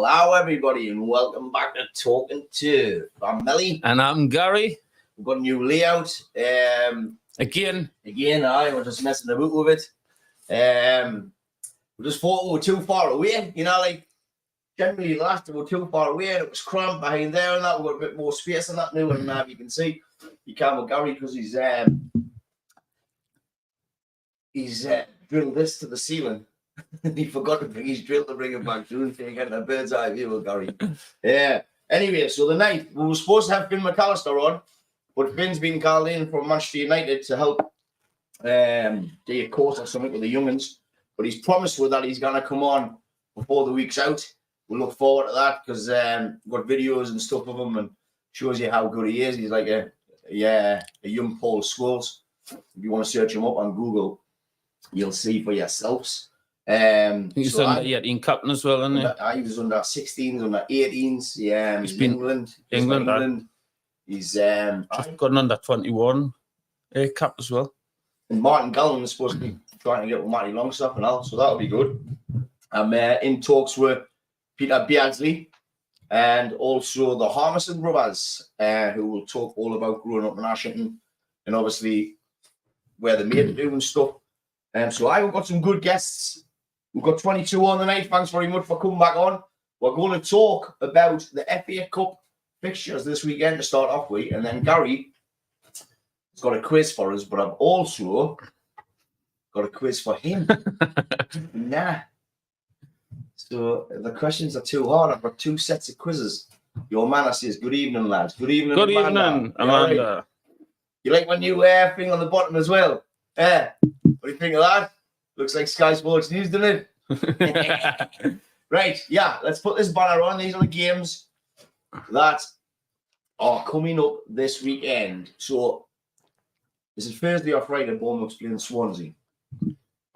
Hello, everybody, and welcome back to Talking To. I'm Melly. And I'm Gary. We've got a new layout. Again, We're just messing about with it. We just thought we were too far away. You know, like, generally last time we were too far away and it was cramped behind there and that. We've got a bit more space than that now. And you can see, you can't with Gary because he's drilled this to the ceiling. He forgot to bring his drill to bring it back through and get a bird's eye view of Gary. Yeah. Anyway, so the night we were supposed to have Finn McAllister on, but Finn's been called in from Manchester United to help do a course or something with the young'uns. But he's promised with that he's gonna come on before the week's out. We'll look forward to that because we've got videos and stuff of him and shows you how good he is. He's like a young Paul Scholes. If you want to search him up on Google, you'll see for yourselves. He's under 18 captain as well, isn't he? He was under 16s, under 18s. Yeah, he's been England. He's just got an under 21 cap as well. And Martin Gallen is supposed to be trying to get with Matty Longstaff and all, so that'll be good. I'm in talks with Peter Beardsley and also the Harmison brothers, who will talk all about growing up in Ashington and obviously where they made it do and stuff. So I've got some good guests. We've got 22 on the night. Thanks very much for coming back on. We're going to talk about the F.A Cup fixtures this weekend to start off with. And then Gary has got a quiz for us, but I've also got a quiz for him. So the questions are too hard. I've got two sets of quizzes. Your man says, good evening, lads. Good evening, Good Amanda. evening, Amanda. Right. You like my new thing on the bottom as well? What do you think of that? Looks like Sky Sports News, doesn't it? Right, yeah, let's put this banner on. These are the games that are coming up this weekend. So, this is Thursday or Friday, Bournemouth's playing Swansea.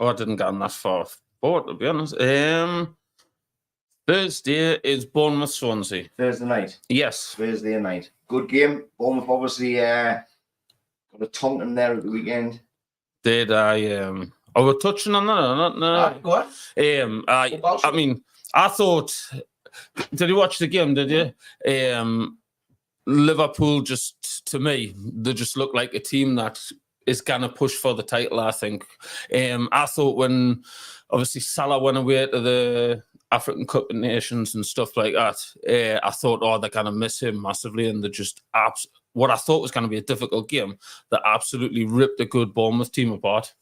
Oh, I didn't get on that far forward, to be honest. Thursday is Bournemouth Swansea. Thursday night? Yes. Thursday night. Good game. Bournemouth obviously got a Taunton there at the weekend. Did I... Are we touching on that or not? No. Go on. I mean, I thought... Did you watch the game, did you? Liverpool just, to me, they just look like a team that is going to push for the title, I think. I thought when, obviously, Salah went away to the African Cup of Nations and stuff like that, I thought, they're going to miss him massively, and they just... what I thought was going to be a difficult game, they absolutely ripped a good Bournemouth team apart.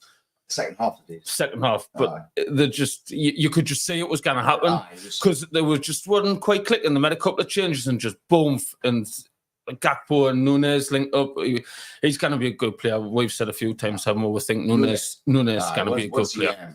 Second half, but they just you could just see it was going to happen because they wasn't quite clicking. They made a couple of changes and just boom, and Gakpo and Nunes linked up. He's going to be a good player. We've said a few times, haven't we? We think Nunes is going to be a good player.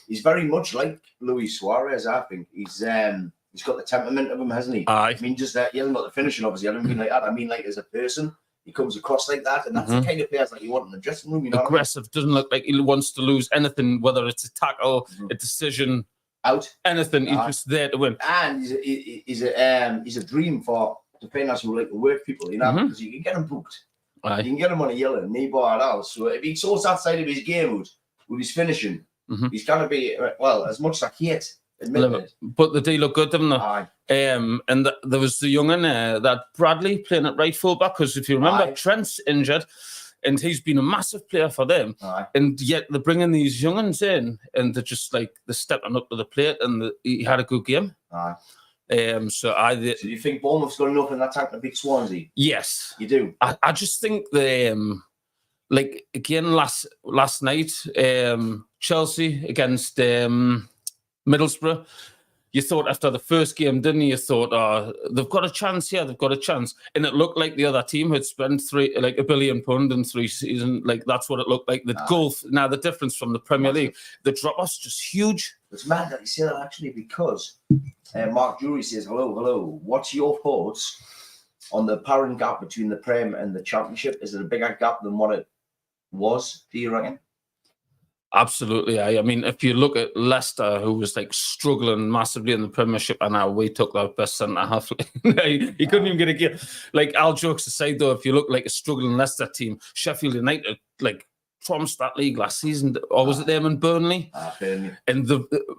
He's very much like Luis Suarez. I think he's got the temperament of him, hasn't he? I mean, just that he hasn't got the finishing. Obviously, I don't mean like that. I mean like as a person. He comes across like that, and that's the kind of players that you want in the dressing room. You know, aggressive, doesn't look like he wants to lose anything, whether it's a tackle, a decision, out, anything. He's just there to win. And he's a dream for defenders who like to work people, you know, because you can get him booked. You can get him on a yellow knee bar and all. So if he sorts that side of his game out with his finishing, he's going to be as much as I hate. But the deal look good, didn't they? And there was the young that Bradley playing at right fullback, because if you remember, Trent's injured and he's been a massive player for them. And yet they're bringing these young'uns in and they're just like, they're stepping up to the plate, and he had a good game. So you think Bournemouth's got enough in that tank to beat Swansea? Yes. You do? I just think like again last night, Chelsea against Middlesbrough, you thought after the first game, didn't you? You thought, they've got a chance here, they've got a chance. And it looked like the other team had spent £1 billion in 3 seasons. Like, that's what it looked like. The gulf, now the difference from the Premier League, the drop-off's just huge. It's mad that you say that, actually, because Mark Jury says, hello, what's your thoughts on the apparent gap between the Prem and the Championship? Is it a bigger gap than what it was, do you reckon? Absolutely. I mean, if you look at Leicester, who was like struggling massively in the Premiership, and now we took our best centre half. He couldn't even get a game. Like, all jokes aside, though, if you look like a struggling Leicester team, Sheffield United, like, trumps that league last season, or was it them and Burnley? Burnley. And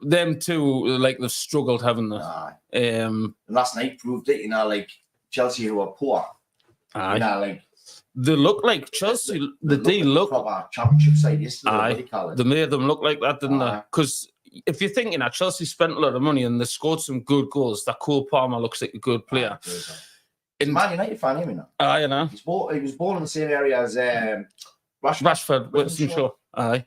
them two, like they've struggled, haven't they? And last night proved it. Like Chelsea, who are poor. Like they look like Chelsea. They look proper championship side yesterday. They made them look like that, didn't they? Because if you're thinking that Chelsea spent a lot of money and they scored some good goals, that Cole Palmer looks like a good player. He's a Man United fan, him, you know. He was born in the same area as Rashford, Winston Shaw. Aye.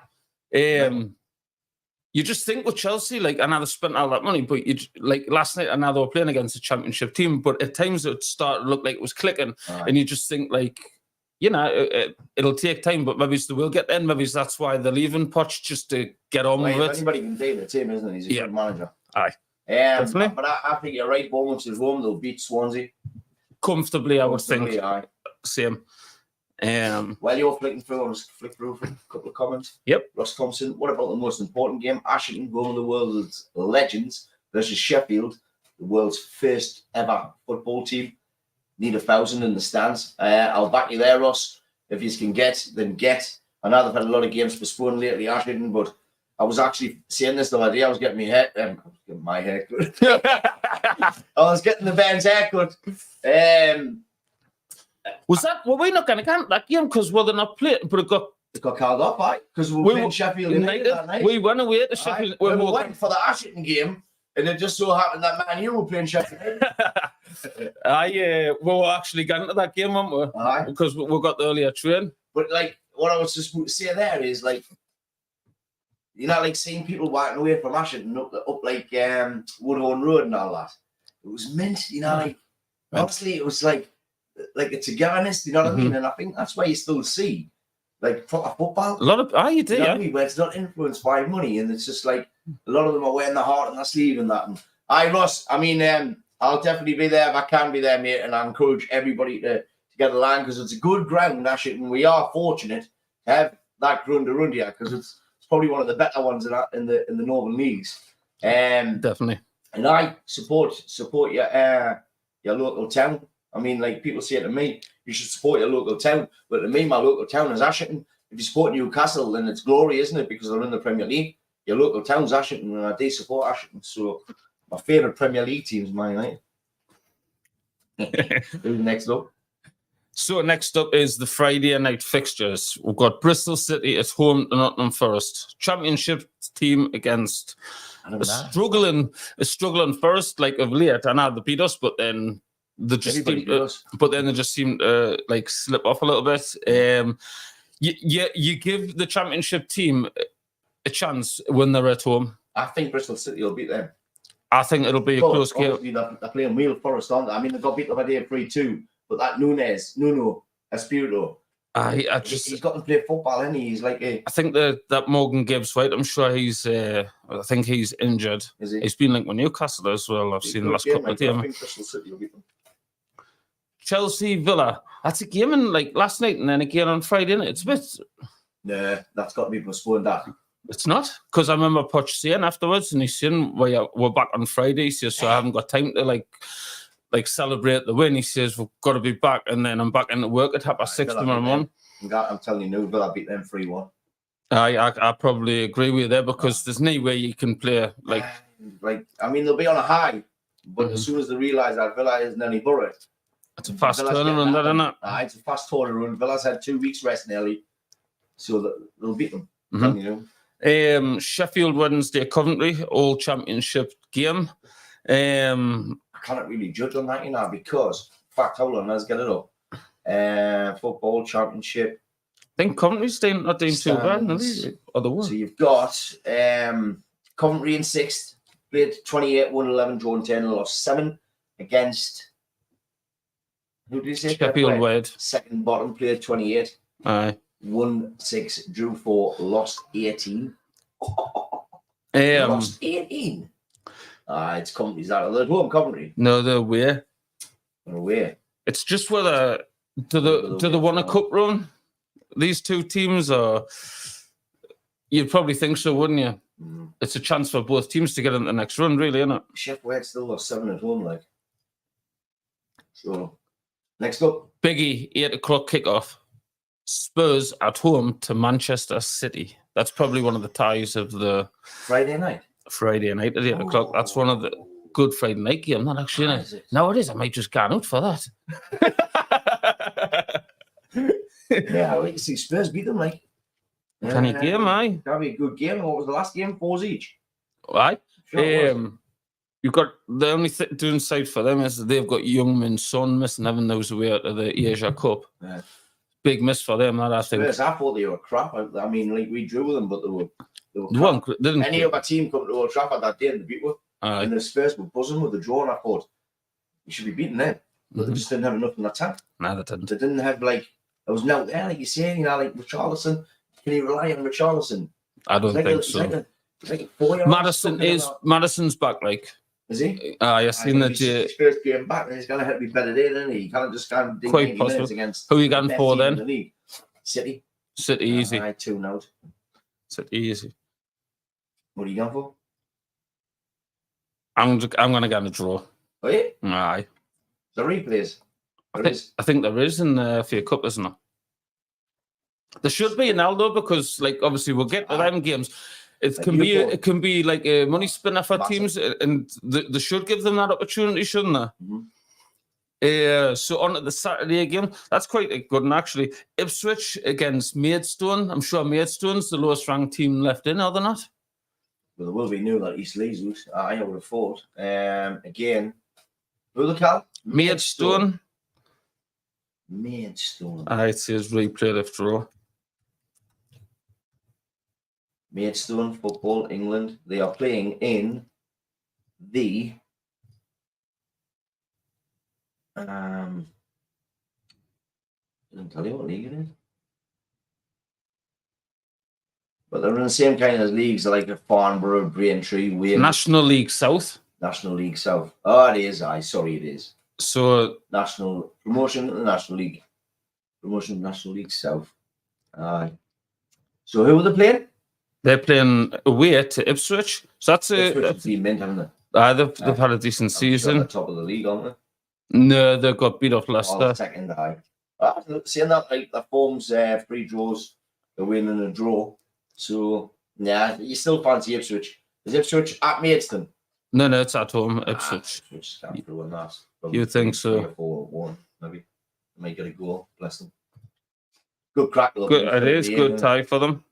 You just think with Chelsea, like, I know they spent all that money, but like last night, I know they were playing against a championship team, but at times it started to look like it was clicking, and you just think, like, it'll take time, but maybe they will get there. Maybe that's why they're leaving Poch, just to get on with it. Anybody can do the team, isn't he? He's a good manager. Aye. Definitely. But I think you're right. Bournemouth is home. They'll beat Swansea comfortably, I would think. Aye. Same. While you're flicking through, I'll just flick through a couple of comments. Yep. Ross Thompson, what about the most important game? Ashington, one of the world's legends, versus Sheffield, the world's first ever football team. Need 1,000 in the stands. I'll back you there, Ross. If you can get, then get. I know they've had a lot of games postponed lately, Ashington, but I was actually saying this the other day. I was getting my haircut. I was getting the band's haircut. Were we not going to count that game because they're not playing? But it got called up, right? Because we were playing Sheffield United that night. We went away to Sheffield. We went for the Ashington game, and it just so happened that Man U were playing Sheffield United. We were actually going to that game, weren't we? Because we got the earlier train. But like, what I was just going to say there is like, like seeing people walking away from Ashington up like Woodhorn Road and all that. It was mint, like honestly, it was like a togetherness, you know what I mean? And I think that's why you still see like proper football. A lot of you do, you know what I mean? Where it's not influenced by money, and it's just like a lot of them are wearing their heart on their sleeve and that. And Ross, I mean, I'll definitely be there if I can be there, mate, and I encourage everybody to get along because it's a good ground, Ashington. We are fortunate to have that ground around here because it's probably one of the better ones in the Northern Leagues. Definitely. And I support your local town. I mean, like people say to me, you should support your local town. But to me, my local town is Ashington. If you support Newcastle, then it's glory, isn't it? Because they're in the Premier League. Your local town's Ashington, and I do support Ashington. So my favourite Premier League team is Man United. Who's next up? So next up is the Friday night fixtures. We've got Bristol City at home to Nottingham Forest. Championship team against a struggling Forest, like of late. I know they beat us, but then they just seem to like slip off a little bit. You give the championship team a chance when they're at home. I think Bristol City will beat them. I think it'll be a close game. They're playing real Forest, aren't they? I mean, they got beat the other day 3-2, but that Nuno Espirito, he's got to play football, isn't he? He's like I think that Morgan Gibbs, right? I'm sure he's. I think he's injured. Is he? He's been linked with Newcastle as well. I've seen the last couple of games. I think Bristol City will beat them. Chelsea Villa. That's a game in like last night and then again on Friday. Isn't it? It's a bit. Nah, that's got to be postponed. That it's not, because I remember Poch saying afterwards, and he's saying we're back on Friday. He says, so I haven't got time to like celebrate the win. He says we've got to be back, and then I'm back into work at 6:30 tomorrow morning. I'm telling you, no, Villa beat them 3-1. I probably agree with you there because there's no way you can play like I mean they'll be on a high, but as soon as they realise that Villa isn't any borough, it's a fast turnaround, isn't it? It's a fast turnaround. Villa's had 2 weeks rest nearly, so they'll beat them. Sheffield Wednesday, Coventry, all championship game. I cannot really judge on that, because in fact, hold on, let's get it up. Football championship. I think Coventry's not doing too bad. So you've got Coventry in 6th, played 28, won 11, drawn 10, and lost 7 against. Who did you say? Sheffield Wednesday. Second bottom, played 28. Aye. Won 6, drew 4, lost 18. Lost 18. It's Coventry's that. Are they at home, Coventry? No, they're away. They're away. It's just whether do they want a cup run? These two teams are. You'd probably think so, wouldn't you? It's a chance for both teams to get in the next run, really, isn't it? Sheffield Wednesday still lost 7 at home, like. So, next up. Biggie, 8 o'clock kickoff. Spurs at home to Manchester City. That's probably one of the ties of the Friday night. Friday night at 8 o'clock. That's one of the good Friday night game. Not actually. Ah, Innit? is it? No, it is. I might just go out for that. Yeah, I like to see Spurs beat them. Like, Canny game, aye. That'd be a good game. What was the last game? 4 each. Aye. Sure it was. You've got the only downside for them is that they've got Youngman's son missing, having those away out of the Asia Cup. Yeah. Big miss for them, that I think. Spurs, I thought they were crap. I mean, like we drew with them, but they were They crap. didn't. Any other team come to Old Trafford that day and they beat us. Aye. And the Spurs were buzzing with the draw, and I thought we should be beating them. But they just didn't have enough in attack. No, they didn't. They didn't have there was no there, like you say, like Richarlison. Can you rely on Richarlison? I don't think so. It's like a 4-year-old Madison's back, like. Is he? I seen that. His first game back, and he's going to have to be better there, isn't he? He can't just kind of dig Quite 80 possible. minutes against. Who are you going the for best team in then? the league. City. City easy. 2 out. City easy. What are you going for? I'm going to get a draw. Oh yeah, Aye. the replays. I think there is in the FA Cup, isn't there? There should be an Aldo because, like, obviously we'll get to them games. It can be like a money spinner for teams, and they should give them that opportunity, shouldn't they? Mm-hmm. So on to the Saturday game, that's quite a good one actually. Ipswich against Maidstone. I'm sure Maidstone's the lowest ranked team left in, are they not? Well, there will be new that East Leeds would. I would have thought. Again, who the cal? Maidstone. Maidstone. It says replay left draw. Maidstone Football, England. They are playing in the didn't tell you what league it is. But they're in the same kind of leagues like a Farnborough, Braintree, Wales. National League South. National League South. Oh, it is. Sorry, it is. So National promotion in the National League. Promotion in the National League South. So who are they playing? they're playing away to Ipswich. So that's Ipswich been mint, haven't they've had a decent season. Sure top of the league, aren't they? No, they got beat off Leicester. Second high. Seeing that, like the forms, 3 draws, a win and a draw. So yeah, you still fancy Ipswich. Is Ipswich at Maidstone? No, it's at home. Ipswich. Ipswich can't through on that. You think so? 4-1, maybe. Might get a goal. Bless them. Good crack. Good, it is good tie for them.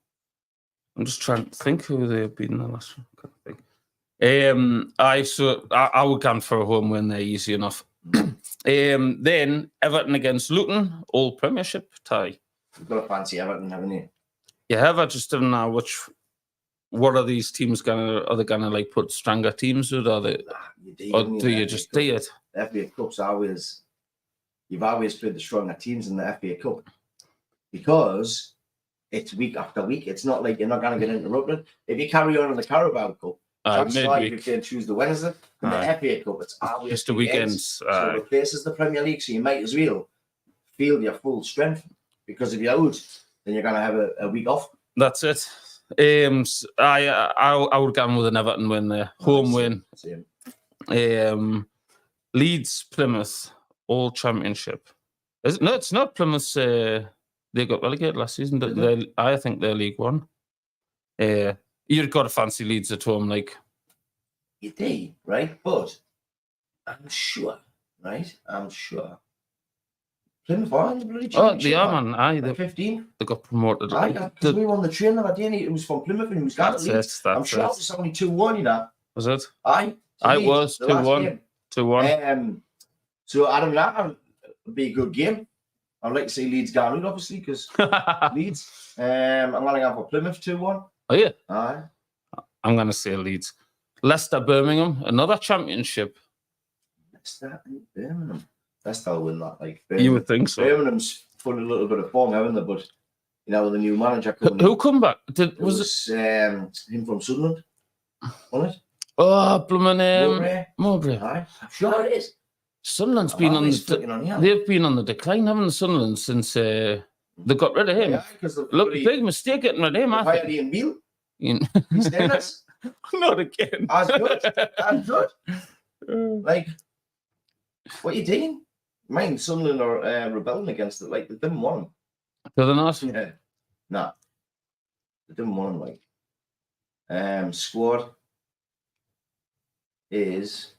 I'm just trying to think who they've beaten the last one. I would come for a home win there, easy enough. Then Everton against Luton, all Premiership tie. You've got to fancy Everton, haven't you? Yeah, I just don't know what are these teams are they gonna like put stronger teams with? Or do you just do it? The FA Cup's you've always played the stronger teams in the FA Cup because it's week after week. It's not like you're not going to get interrupted. If you carry on in the Carabao Cup, chances are you're playing Tuesday, Wednesday. In the FA Cup, it's always just the weekends. So it replaces the Premier League, so you might as well feel your full strength because if you're out, then you're going to have a week off. That's it. I would go with an Everton win there, home win. Same. Leeds, Plymouth, all Championship. No, it's not Plymouth. They got relegated last season. I think they're League One. You've got to fancy Leeds at home, like you do, right? But I'm sure. Plymouth are in the bloody Championship. They are, man. Aye, they're 15. They got promoted. Because we were on the train the other day and it was from Plymouth and he was down at Leeds. I'm sure it was only 2-1, you know. Was it? Aye. It was 2-1. 2-1. So I don't know. It'd be a good game. I'd like to see Leeds go out, obviously, because Leeds. I'm going to go for Plymouth 2-1. Oh, yeah? Aye. I'm going to say Leeds. Leicester, Birmingham, another Championship. Leicester and Birmingham. Leicester will win that. Like you would think so. Birmingham's put a little bit of form, haven't they? But, you know, with the new manager coming Who come back? Was him from Sunderland? Wasn't it? Oh, blooming Mowbray. Aye. I'm sure it is. Sunderland's been on they've been on the decline, haven't they, Sunderland, since they got rid of him. Yeah, look, big mistake getting rid of him. I think. Ian Beale. He's not again. That's good. Like, what are you doing? Mind Sunderland are rebelling against it. Like, they didn't want him. Do they not? Yeah. Nah. They didn't want him, like. Squad is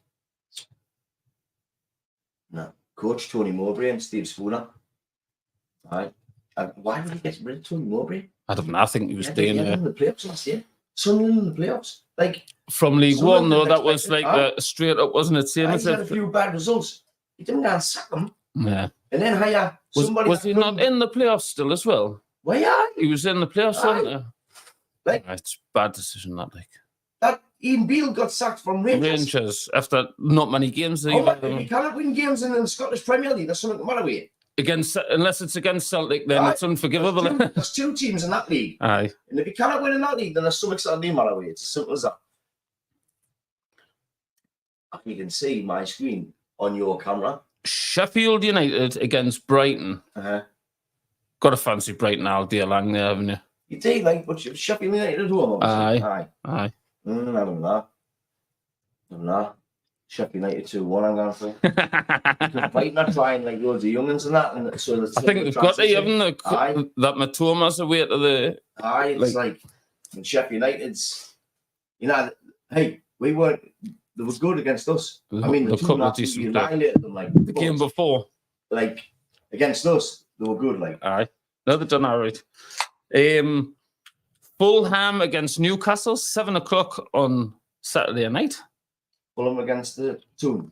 Coach Tony Mowbray and Steve Spooner. Right. Why would he get rid of Tony Mowbray? I don't know. I think he was He had in the playoffs last year. Sunderland in the playoffs. Like from League One, though, that was expected, like straight up, wasn't it? Same as he's had a few bad results. He didn't go and sack him. Yeah. And then hire somebody. Was he not in the playoffs still as well? Why are he was in the playoffs, wasn't he? Like, it's a bad decision, that like. That Ian Beale got sacked from Rangers after not many games. If you cannot win games in the Scottish Premier League, there's something the matter with you. Unless it's against Celtic, then it's unforgivable. There's two teams in that league. Aye. And if you cannot win in that league, then there's something the matter with you. It's as simple as that. You can see my screen on your camera. Sheffield United against Brighton. Uh-huh. Got to fancy Brighton all day long there, haven't you? You do, like, but Sheffield United at home, obviously. Aye. Aye. I don't know. Sheffield United 2-1, I'm going for. Brighton are trying, like, loads of young'uns and that. And so I think they've got to, haven't they? That Matoma's away to the... Aye, it's like when Sheffield United's... You know, hey, we weren't... They was good against us. I mean, the two matches annihilated them, like... The game before. Like, against us, they were good, like... Aye. No, they've done all right. Fulham against Newcastle, 7 o'clock on Saturday night. Fulham against the Toon.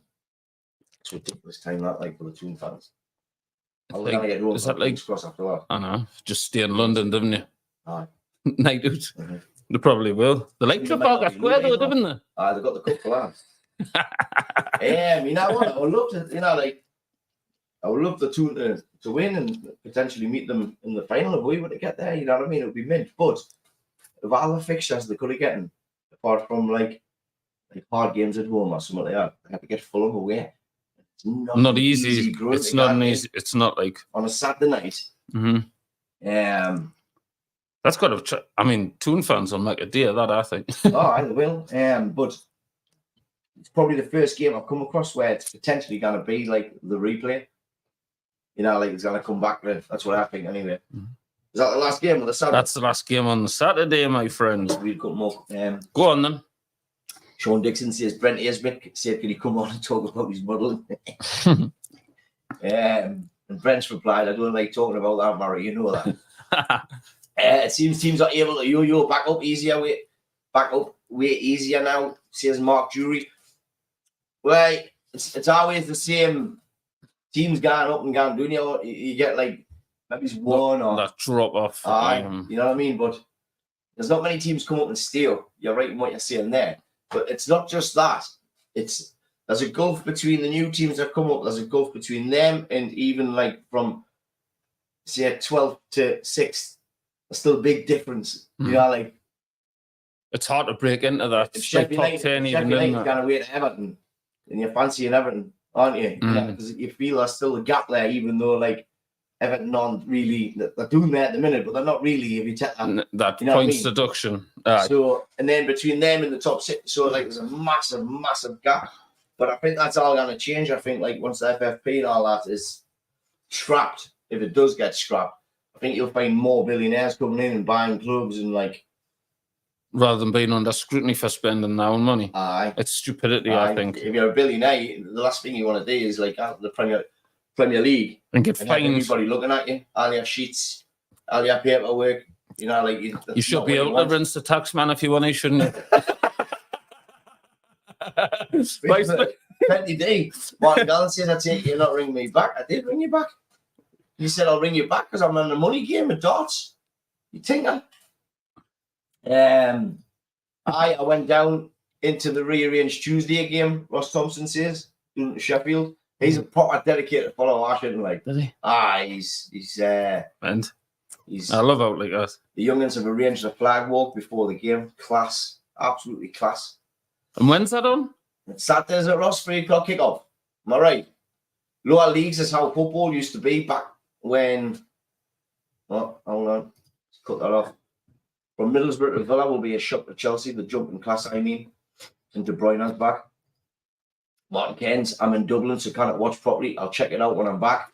It's ridiculous time that, like, for the Toon fans. Is that like... Cross after that? I know. Just stay in London, didn't you? Aye. Night out. Mm-hmm. They probably will. They like Trafalgar Square, though, didn't they? Aye, they got the cup for that. You know what? I would love to, I would love the Toon to win and potentially meet them in the final if we were to get there. You know what I mean? It would be mint. But of all the fixtures they could have gotten, apart from like hard games at home or something like that, they have to get Fulham away. It's not easy. It's not an easy. It's not like on a Saturday night. Mm-hmm. That's got to. I mean, Toon fans will make a day of that, I think. Oh, they will. But it's probably the first game I've come across where it's potentially going to be like the replay. You know, like it's going to come back. That's what I think, anyway. Mm-hmm. Is that the last game of the Saturday? That's the last game on the Saturday, my friend. We've got more. Go on then. Sean Dixon says Brent Isbeth said, "Can he come on and talk about his modelling?" And Brent's replied, "I don't like talking about that, Murray. You know that." It seems teams are able to yo-yo back up way easier now, says Mark Jury. Well, it's always the same teams going up and going down. You get like maybe it's one or that drop off. You know what I mean? But there's not many teams come up and steal. You're right in what you're saying there. But it's not just that. There's a gulf between the new teams that come up. There's a gulf between them and even like from say 12th to 6th. There's still a big difference. You know, like it's hard to break into that. If Sheffield United's going away to Everton, and you're fancying Everton, aren't you? Because you feel there's still a gap there, even though like Everton aren't really, they're doing that at the minute, but they're not really. If you take that points deduction. So and then between them and the top 6, so like there's a massive gap. But I think that's all going to change. I think like once the FFP and all that is scrapped, if it does get scrapped, I think you'll find more billionaires coming in and buying clubs and like rather than being under scrutiny for spending their own money. Aye, it's stupidity. I think if you're a billionaire, the last thing you want to do is like out the Premier League and get fined. Everybody looking at you, all your sheets, all your paperwork. You know, like you should be able to rinse the tax man if you want to, shouldn't you? Plenty day. Martin Gallen says, "I take you not ring me back." I did ring you back. You said I'll ring you back because I'm in the money game with darts. You think I went down into the rearranged Tuesday game. Ross Thompson says Sheffield. He's a proper dedicated follower. I shouldn't like. Does he? He's I love out like that. The youngins have arranged a flag walk before the game. Class, absolutely class. And when's that on? It's Saturdays at Ross, 3 o'clock kickoff. Am I right? Lower leagues is how football used to be back when. Oh, hold on. Let's cut that off. From Middlesbrough to Villa will be a shock to Chelsea. The jump in class, I mean. And De Bruyne's back. Martin Keynes, I'm in Dublin, so can't watch properly. I'll check it out when I'm back.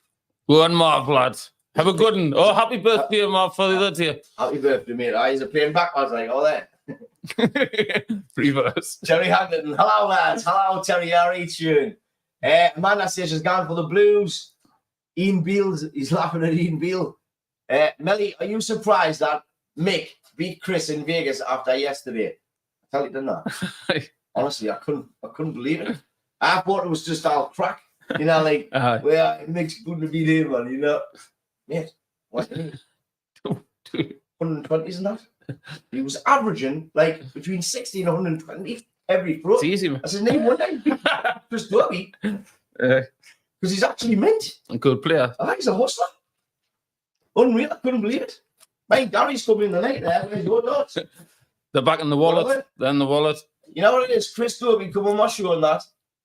Go on, Mark, lad. Have a good one. Oh, happy birthday, Mark, for the other day. Happy birthday, mate. He's a playing backwards like, oh, there. Reverse. Terry Hamilton. Hello, lads. Hello, Terry. How are you doing? Amanda says she's gone for the Blues. Ian Beale's, he's laughing at Ian Beale. Melly, are you surprised that Mick beat Chris in Vegas after yesterday? I tell you, didn't I? Honestly, I couldn't believe it. I thought it was just all crack. You know, like, well, Mick's good to beat him, man, you know. Mate, what? 120s and that? He was averaging like between 60 and 120 every throw. It's easy, man. I said, name one day. Just Derby. Because he's actually mint. A good player. I think he's a hustler. Unreal. I couldn't believe it. Mate, Gary's coming in the night there. Where's your notes? They're back in the wallet. They're in the wallet. You know what it is? Chris Derby come on my show and that.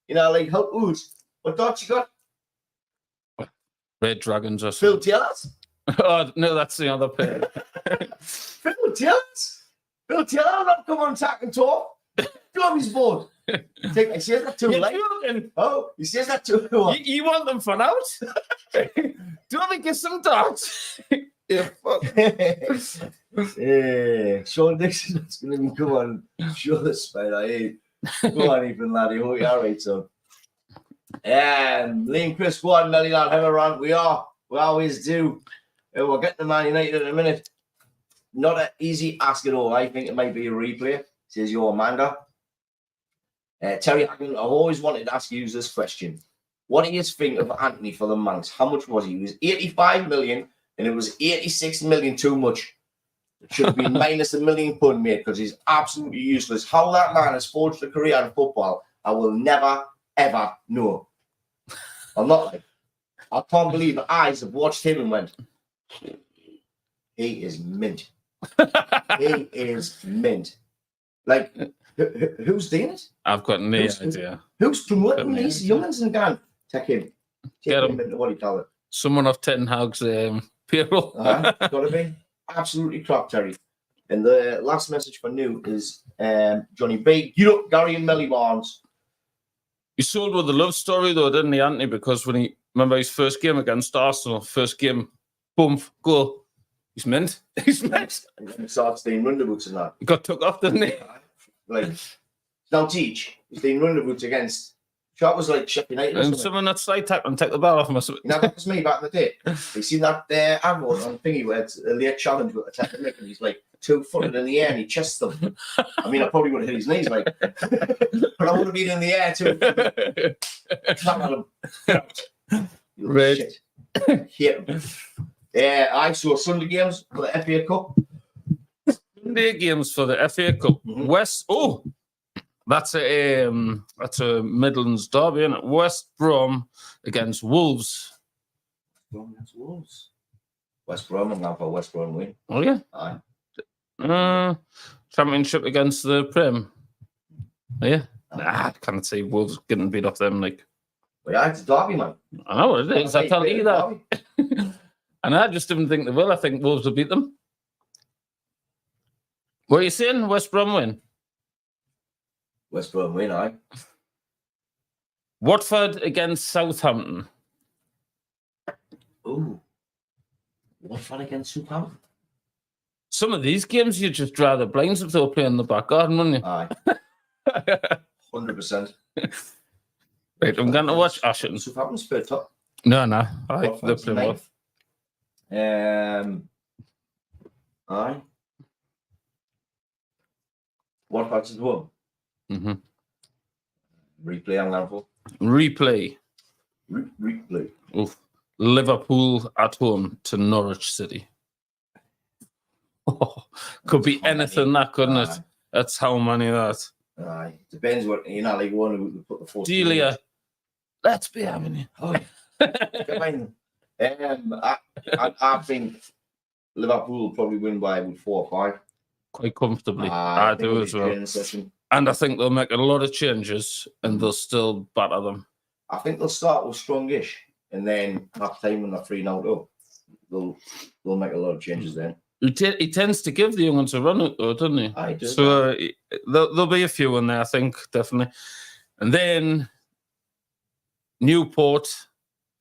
You know, like, how who's? What dots you got? Red Dragons or Phil something. Taylor's? Oh, no, that's the other player. Phil Taylor's? Phil Taylor not come on attack and talk. Derby's board. He says that too late. Oh, he says that too late. You want them for out? Don't they get some darts? Yeah, fuck. Sean Dixon's going to be come on. Show the spider. Hey, go on, Ethan, laddie. Hope you're all right, son. Liam Chris, go on, Melly, lad. Have a rant. We always do. We'll get to Man United in a minute. Not an easy ask at all. I think it might be a replay, says your Amanda. Terry Hagen, I've always wanted to ask you this question. What do you think of Anthony for the Manx? How much was he? He was 85 million, and it was 86 million too much. It should have been minus £1 million, mate, because he's absolutely useless. How that man has forged a career in football, I will never, ever know. I'm not like, I can't believe my eyes have watched him and went, he is mint. He is mint. Like, who's doing it? I've got no idea. Who's promoting these youngins and going, take him. Get him. Into, what do you call it? Someone off Ten Hag's payroll. Got to be. Absolutely crap, Terry. And the last message for New is Johnny B. You know, Gary and Melly Barnes. He sold with the love story, though, didn't he, Anthony? Because when he, remember his first game against Arsenal, first game, boom, goal. He's mint. He's mint. And he starts doing runderboots and that. He got took off, didn't he? Like, now teach. He's doing runderboots against. That was like Sheffield United. And someone that's slight tackle and take the ball off him or something. You know, that was me back in the day. You seen that advert on thingy where it's a late challenge with a technique and he's like 2 footed in the air and he chests them. I mean, I probably would have hit his knees, like, but I would have been in the air too. Clap at him. Red. Shit. Hit him. I saw Sunday games for the FA Cup. Sunday games for the FA Cup. West. Oh, that's a Midlands derby, isn't it? West Brom against Wolves. West Brom and now for West Brom win. Oh yeah. Aye. Championship against the Prem. Oh, yeah. Nah, I can't see Wolves getting beat off them. Like, Well, yeah, it's a derby, man. I know what it is. I tell you that. And I just didn't think they will. I think Wolves will beat them. What are you saying? West Brom win? West Brom win, aye. Watford against Southampton. Ooh. Watford against Southampton? Some of these games you just draw the blinds if they were playing in the back garden, wouldn't you? Aye. 100%. Right, I'm going to watch Ashton. Southampton's third top. No. Aye, they're Watford's playing well. ninth. Aye. Watford's the one. Mm-hmm. Replay on level. Replay. Replay. Oof. Liverpool at home to Norwich City. Oh, could be anything that, couldn't it? That's how many that. Aye. Depends what, you know, like one who put the force. Delia, let's be having you. Oh, yeah. I think Liverpool will probably win by 4 or 5. Quite comfortably. I I do as well. And I think they'll make a lot of changes and they'll still batter them. I think they'll start with strongish and then half time when they're 3-0 up, they'll make a lot of changes then. He tends to give the young ones a run, though, doesn't he? I do. So there'll be a few in there, I think, definitely. And then Newport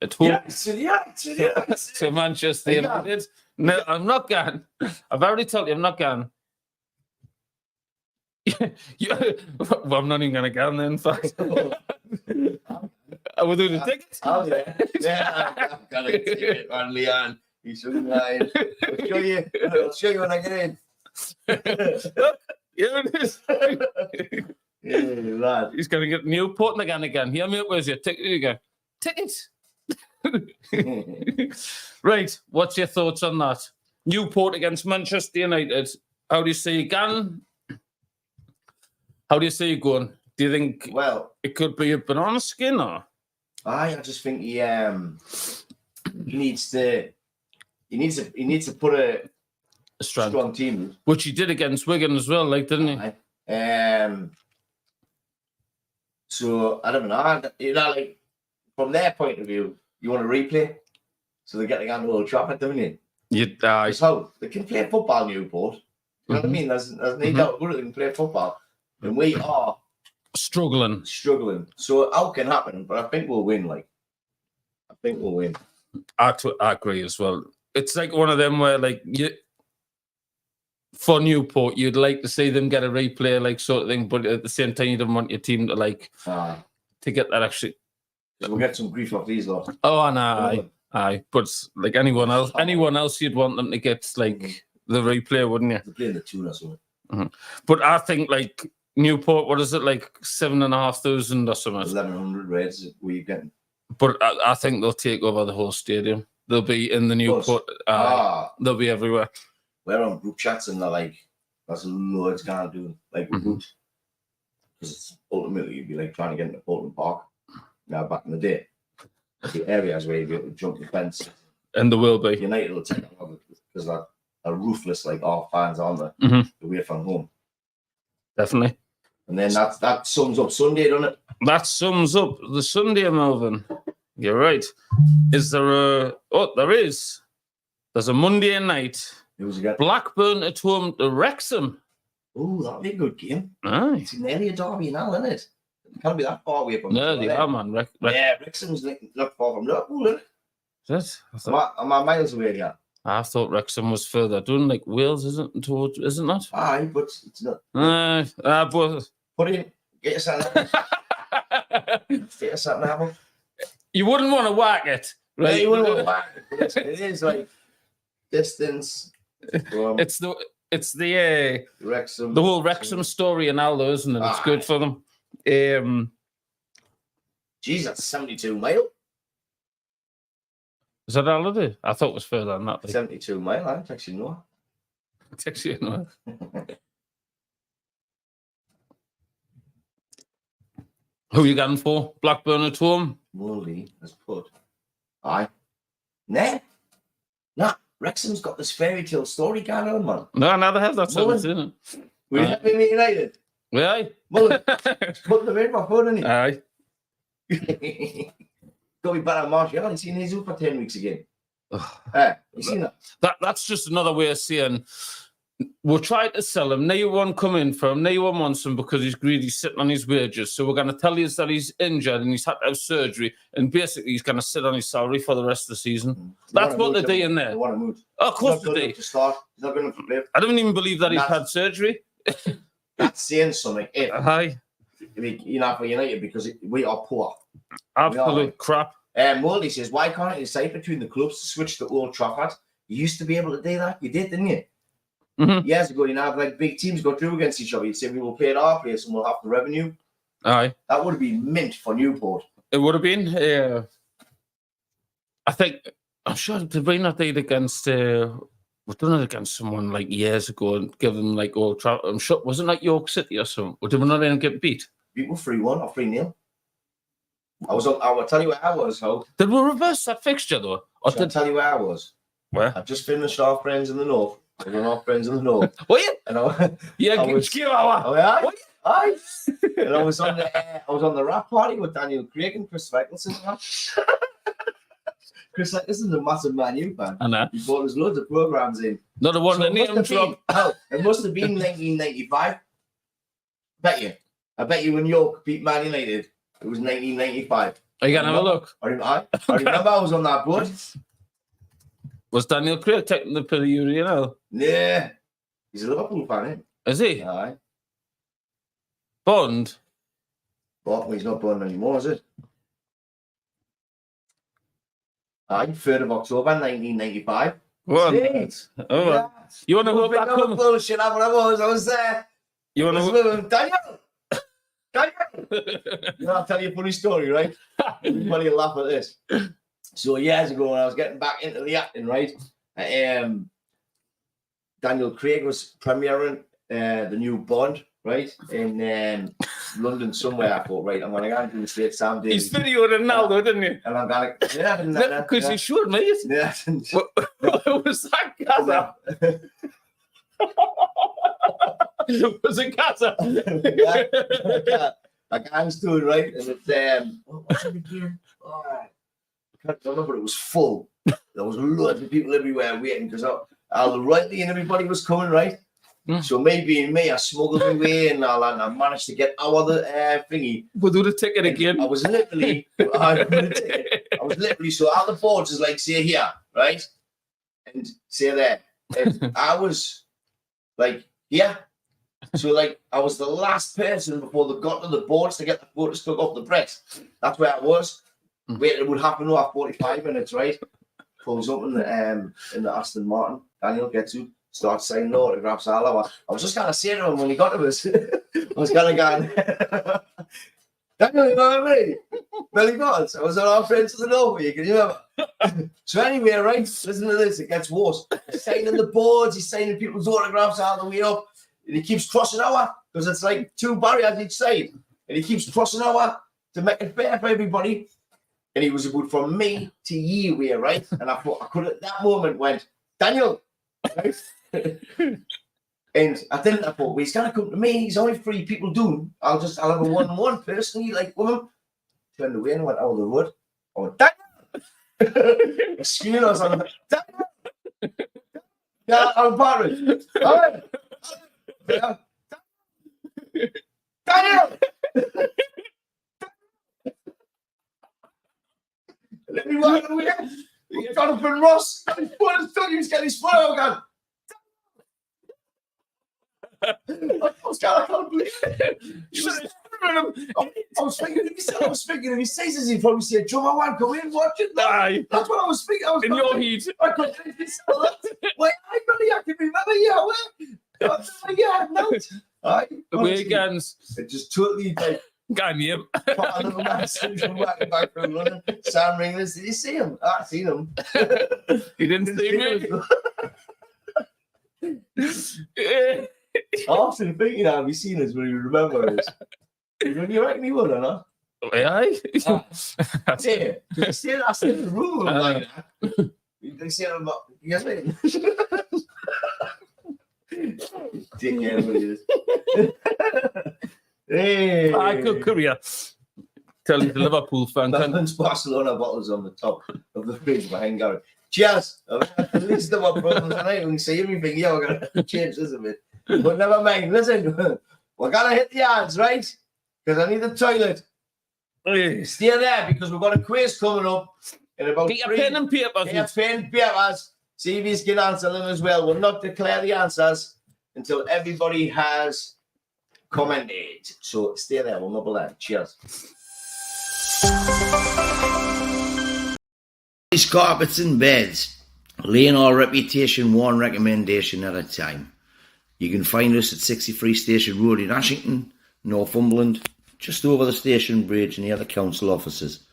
at home Yes. to Manchester Yeah. United. No, I'm not going. I've already told you I'm not going. Well, I'm not even going to go then, in fact. I will do the tickets. Oh, yeah. Yeah, I've got a ticket on Leon. You shouldn't mind. I'll show you when I get in. Look, here it is. Yeah, lad. He's going to get Newport again. Here, mate, where's your ticket? Here you go. Tickets. Right, what's your thoughts on that? Newport against Manchester United. How do you see it going? How do you see it going? Do you think Well, it could be a banana skin or? I just think he needs to put a strong team. Which he did against Wigan as well, like, didn't he? So I don't know. Like from their point of view, you want to replay, so they get to go to Old Trafford, don't you? It's how they can play football, Newport. You know what I mean? There's no doubt about it. They can play football, and we are struggling. So how can happen? But I think we'll win. I think we'll win. I agree as well. It's like one of them where, like, for Newport, you'd like to see them get a replay, like, sort of thing, but at the same time, you don't want your team to, like, to get that actually. So we'll get some grief off these lot. Oh, and aye. But like anyone else, you'd want them to get, like, the replay, wouldn't you? They're playing the tune or something. But I think, like, Newport, what is it, like 7,500 or something? 1,100 Reds were you getting? But I think they'll take over the whole stadium. They'll be in the Newport. They'll be everywhere. We're on group chats and they're like, there's loads can't do. Like, because it's ultimately you'd be like trying to get into Portland Park. Now, back in the day, the areas where you'd be able to jump the fence. And there will be. United will take a lot of it because they're ruthless, like our fans, aren't they? Away from home. Definitely. And then that sums up Sunday, doesn't it? That sums up the Sunday, Melvin. You're right. Is there there is. There's a Monday night. Who's again? Blackburn at home to Wrexham. Oh, that'll be a good game. Aye. It's nearly a derby now, isn't it? It can't be that far away from No, they are, man. Yeah, Wrexham's not far from Liverpool, isn't it? Am I miles away here? I thought Wrexham was further down, like Wales, isn't that? Aye, but it's not. But put in, get yourself an You wouldn't want to whack it, right? Yeah, you wouldn't want to whack it. It is like distance. It's the Wrexham. The whole Wrexham story and all those, isn't it? It's good for them. Geez, that's 72 mile. Is that all it is? I thought it was further than that. 72 mile, I don't actually know. It's actually no. Who are you going for? Blackburn at home? Melly has put. Aye. Nah. Wrexham's got this fairy tale story going on, man. No, they have that sort of thing. We're happy with United. Aye. Mullen, put them in for fun, isn't he? Aye. Got me better Martial. I haven't seen his for 10 weeks again. You seen that? That's just another way of saying we're trying to sell him. No one come in for him. No one wants him because he's greedy, sitting on his wages. So we're going to tell you that he's injured and he's had to have surgery, and basically he's going to sit on his salary for the rest of the season. That's what they're doing there. They want to move. Oh, of course they do. To start. He's not going to play. I don't even believe that he's had surgery. That's saying something. Aye. You know, for United, because we are poor. Absolute crap. Moldy says, why can't you decide between the clubs to switch to Old Trafford? You used to be able to do that. You did, didn't you? Years ago, you know, like big teams go through against each other. You'd say we will play at our place and we'll have the revenue. Aye. That would have been mint for Newport. It would have been. I'm sure did we not did against we've done it against someone like years ago and give them like Old Trafford. I'm sure wasn't like York City or something. Or did we not even get beat? Beat 3-1 or 3-0. I will tell you where I was, Ho. Did we reverse that fixture though? Or I'll tell you where I was. Where? I've just finished our friends in the north. I was our friends in the north. Were you? And I was on the rap party with Daniel Craig and Chris Eccleston. Chris Eccleston's a massive Man U fan. I know. He brought us loads of programs in. Not the one that named drop. It must have been 1995. I bet you when York beat Man United, it was 1995. Are you going to have a look? I remember I was on that boat. Was Daniel Craig taking the pill you know? Yeah. He's a Liverpool fan, eh? Is he? Aye. Bond? But he's not born anymore, is it? Aye, 3rd of October, 1995. What? Sweet. Oh, Yeah. you want to hope that Big comes? bullshit, I was there. You want to Listen hope? to him, Daniel! You know, I'll tell you a funny story, right? Everybody will laugh at this. So years ago, when I was getting back into the acting, right? Daniel Craig was premiering the new Bond, right? In London somewhere. I thought, right, I'm going to go into the States, Sam Davies. He's videoed it now, though, didn't he? And I'm going to... Yeah, I didn't know that. Because you showed me it. Yeah, I didn't. What was that, Gaza? Was it Gaza? Yeah. I can't do it, right? And it's, what's it again? Oh, I can't remember, it was full. There was loads of people everywhere waiting because Al Riley and everybody was coming, right? So me being me, I smuggled my way in and I managed to get our thingy. We'll do the ticket again. I was literally, so all the boards is like, say here, right? And say there. And I was like, yeah. So like, I was the last person before they got to the boards to get the photos took off the press. That's where I was. Wait, it would happen after 45 minutes, right? Pulls up in the Aston Martin. Daniel gets to start signing autographs all over. I was just gonna say to him when he got to us, I was gonna go, Daniel, you know what I mean? Melly Gods. I was on our friends to the north, you can remember. So anyway, right, listen to this, it gets worse. He's signing the boards, he's signing people's autographs all the way up, and he keeps crossing over, because it's like 2 barriers each side. And he keeps crossing over to make it fair for everybody. And he was about from me to you away, right? And I thought I could at that moment went, Daniel, right? And I didn't. I thought, well, he's gonna come to me. He's only 3 people doing. I'll have a 1-on-1 personally, like woman. Turned away and went out of the road. I went, Daniel! Screaming, I was like, Daniel! Yeah, I'm Paris. All right. Yeah. Daniel! Let me walk away. Jonathan Ross got his foot. He was getting his foot out. I can't believe it. I was thinking if he says this, he'd probably say, Joe, I want to go in, watch it. Aye. That's what I was thinking. In your heat. I couldn't think this. Wait, I can remember. Yeah, no. Aye. Weekends. It just totally like. Got him. A little man from walking back from London. Sam Ringless, did you see him? I seen him. He didn't see me. I often think, have you seen us when you remember us? When you reckon he would or not? Aye. Yeah, I said in the room like that. They said about, you guys mean? Dickhead, what it is. Hey. Good career. Tell you the Liverpool fan. Balance Barcelona bottles on the top of the fridge behind Gary. Cheers. At least my problems tonight. We can see everything. Yeah, we're going to change this a bit. But never mind. Listen, we're going to hit the yards, right? Because I need the toilet. Stay there because we've got a quiz coming up in about Get your pen and paper. Get your pen and papers. See if you can answer them as well. We'll not declare the answers until everybody has commented. So stay there. We'll not be there. Cheers. These carpets and beds, laying our reputation one recommendation at a time. You can find us at 63 Station Road in Ashington, Northumberland, just over the station bridge near the council offices.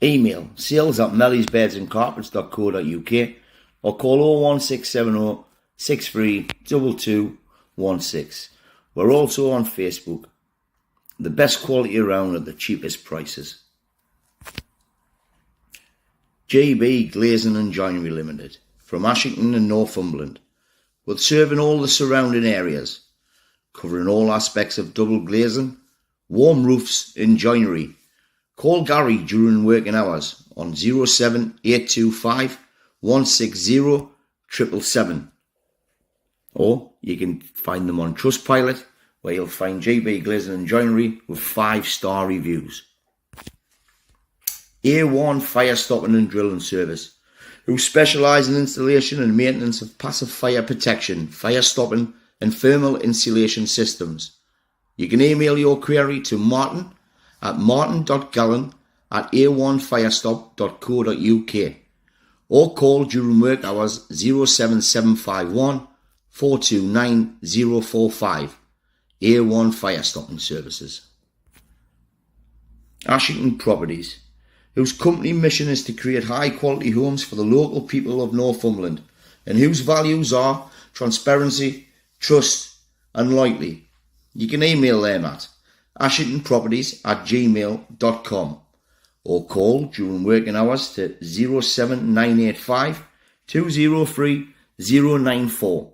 Email sales@mellysbedsandcarpets.co.uk or call 01670 632216. We're also on Facebook. The best quality around at the cheapest prices. JB Glazing and Joinery Limited from Ashington and Northumberland, with serving all the surrounding areas, covering all aspects of double glazing, warm roofs and joinery. Call Gary during working hours on 07825 160 777. Or you can find them on Trustpilot, where you'll find JB Glazing and Joinery with 5-star reviews. A1 Fire Stopping and Drilling Service, who specialise in installation and maintenance of passive fire protection, fire stopping and thermal insulation systems. You can email your query to martin@a1firestop.co.uk or call during work hours 07751 429 045. A1 Fire Stopping Services. Ashington Properties, whose company mission is to create high quality homes for the local people of Northumberland and whose values are transparency, trust and loyalty. You can email them at ashingtonproperties@gmail.com or call during working hours to 07985 203 094.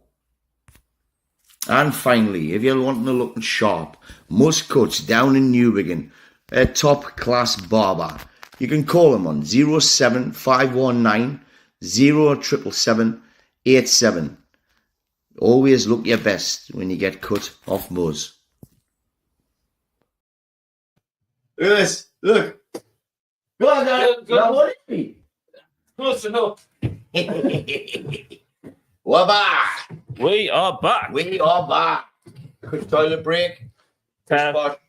And finally, if you're wanting to look sharp, Musk Cuts down in Newbiggin, a top class barber. You can call him on 07519 077787. Always look your best when you get cut off Muzz. Look at this. Look. Go on, Dad. What is it? Close enough. We're back. We are back. We are back. Quick toilet break. What?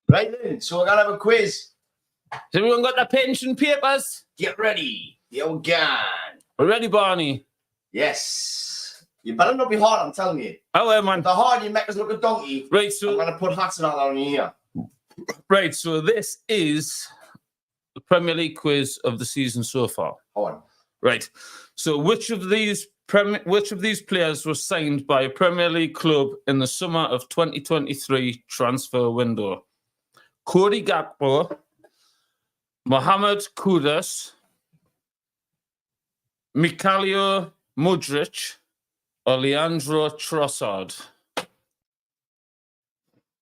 Right then, so we're going to have a quiz. Has everyone got their pens and papers? Get ready. Here we go. We're ready, Barney. Yes. You better not be hard, I'm telling you. Oh, man. The hard you make us look a donkey. Right, I'm so going to put hats and all on you here. right, so this is the Premier League quiz of the season so far. Hold on. Right. So which of these players was signed by a Premier League club in the summer of 2023 transfer window? Cody Gakpo, Mohamed Kudus, Mikhailo Mudryk, or Leandro Trossard?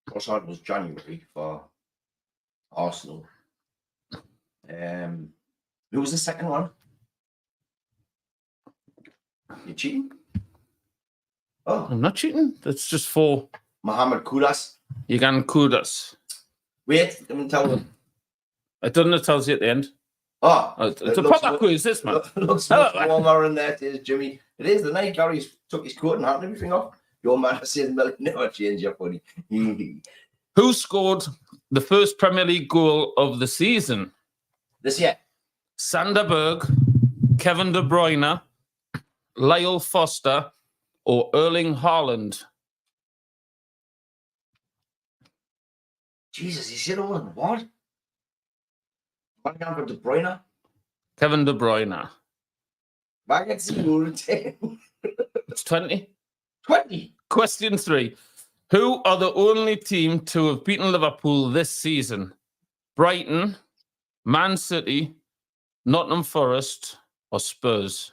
Trossard was January for Arsenal. Who was the second one? You cheating? Oh, I'm not cheating. That's just for Mohamed Kudus. Yagan Kudus. Wait, let me tell them. It doesn't tell you at the end. Oh, It's a proper quiz, this man. Looks much warmer in there. It is, Jimmy. It is the night Gary's took his coat and hat and everything off. Your man says Melly never change your buddy. Who scored the first Premier League goal of the season? This year. Sander Berg, Kevin De Bruyne, Lyle Foster, or Erling Haaland? Jesus, you said all in what? Back down for De Bruyne. Kevin De Bruyne. Back at 0-10. It's 20. 20. Question 3. Who are the only team to have beaten Liverpool this season? Brighton, Man City, Nottingham Forest, or Spurs?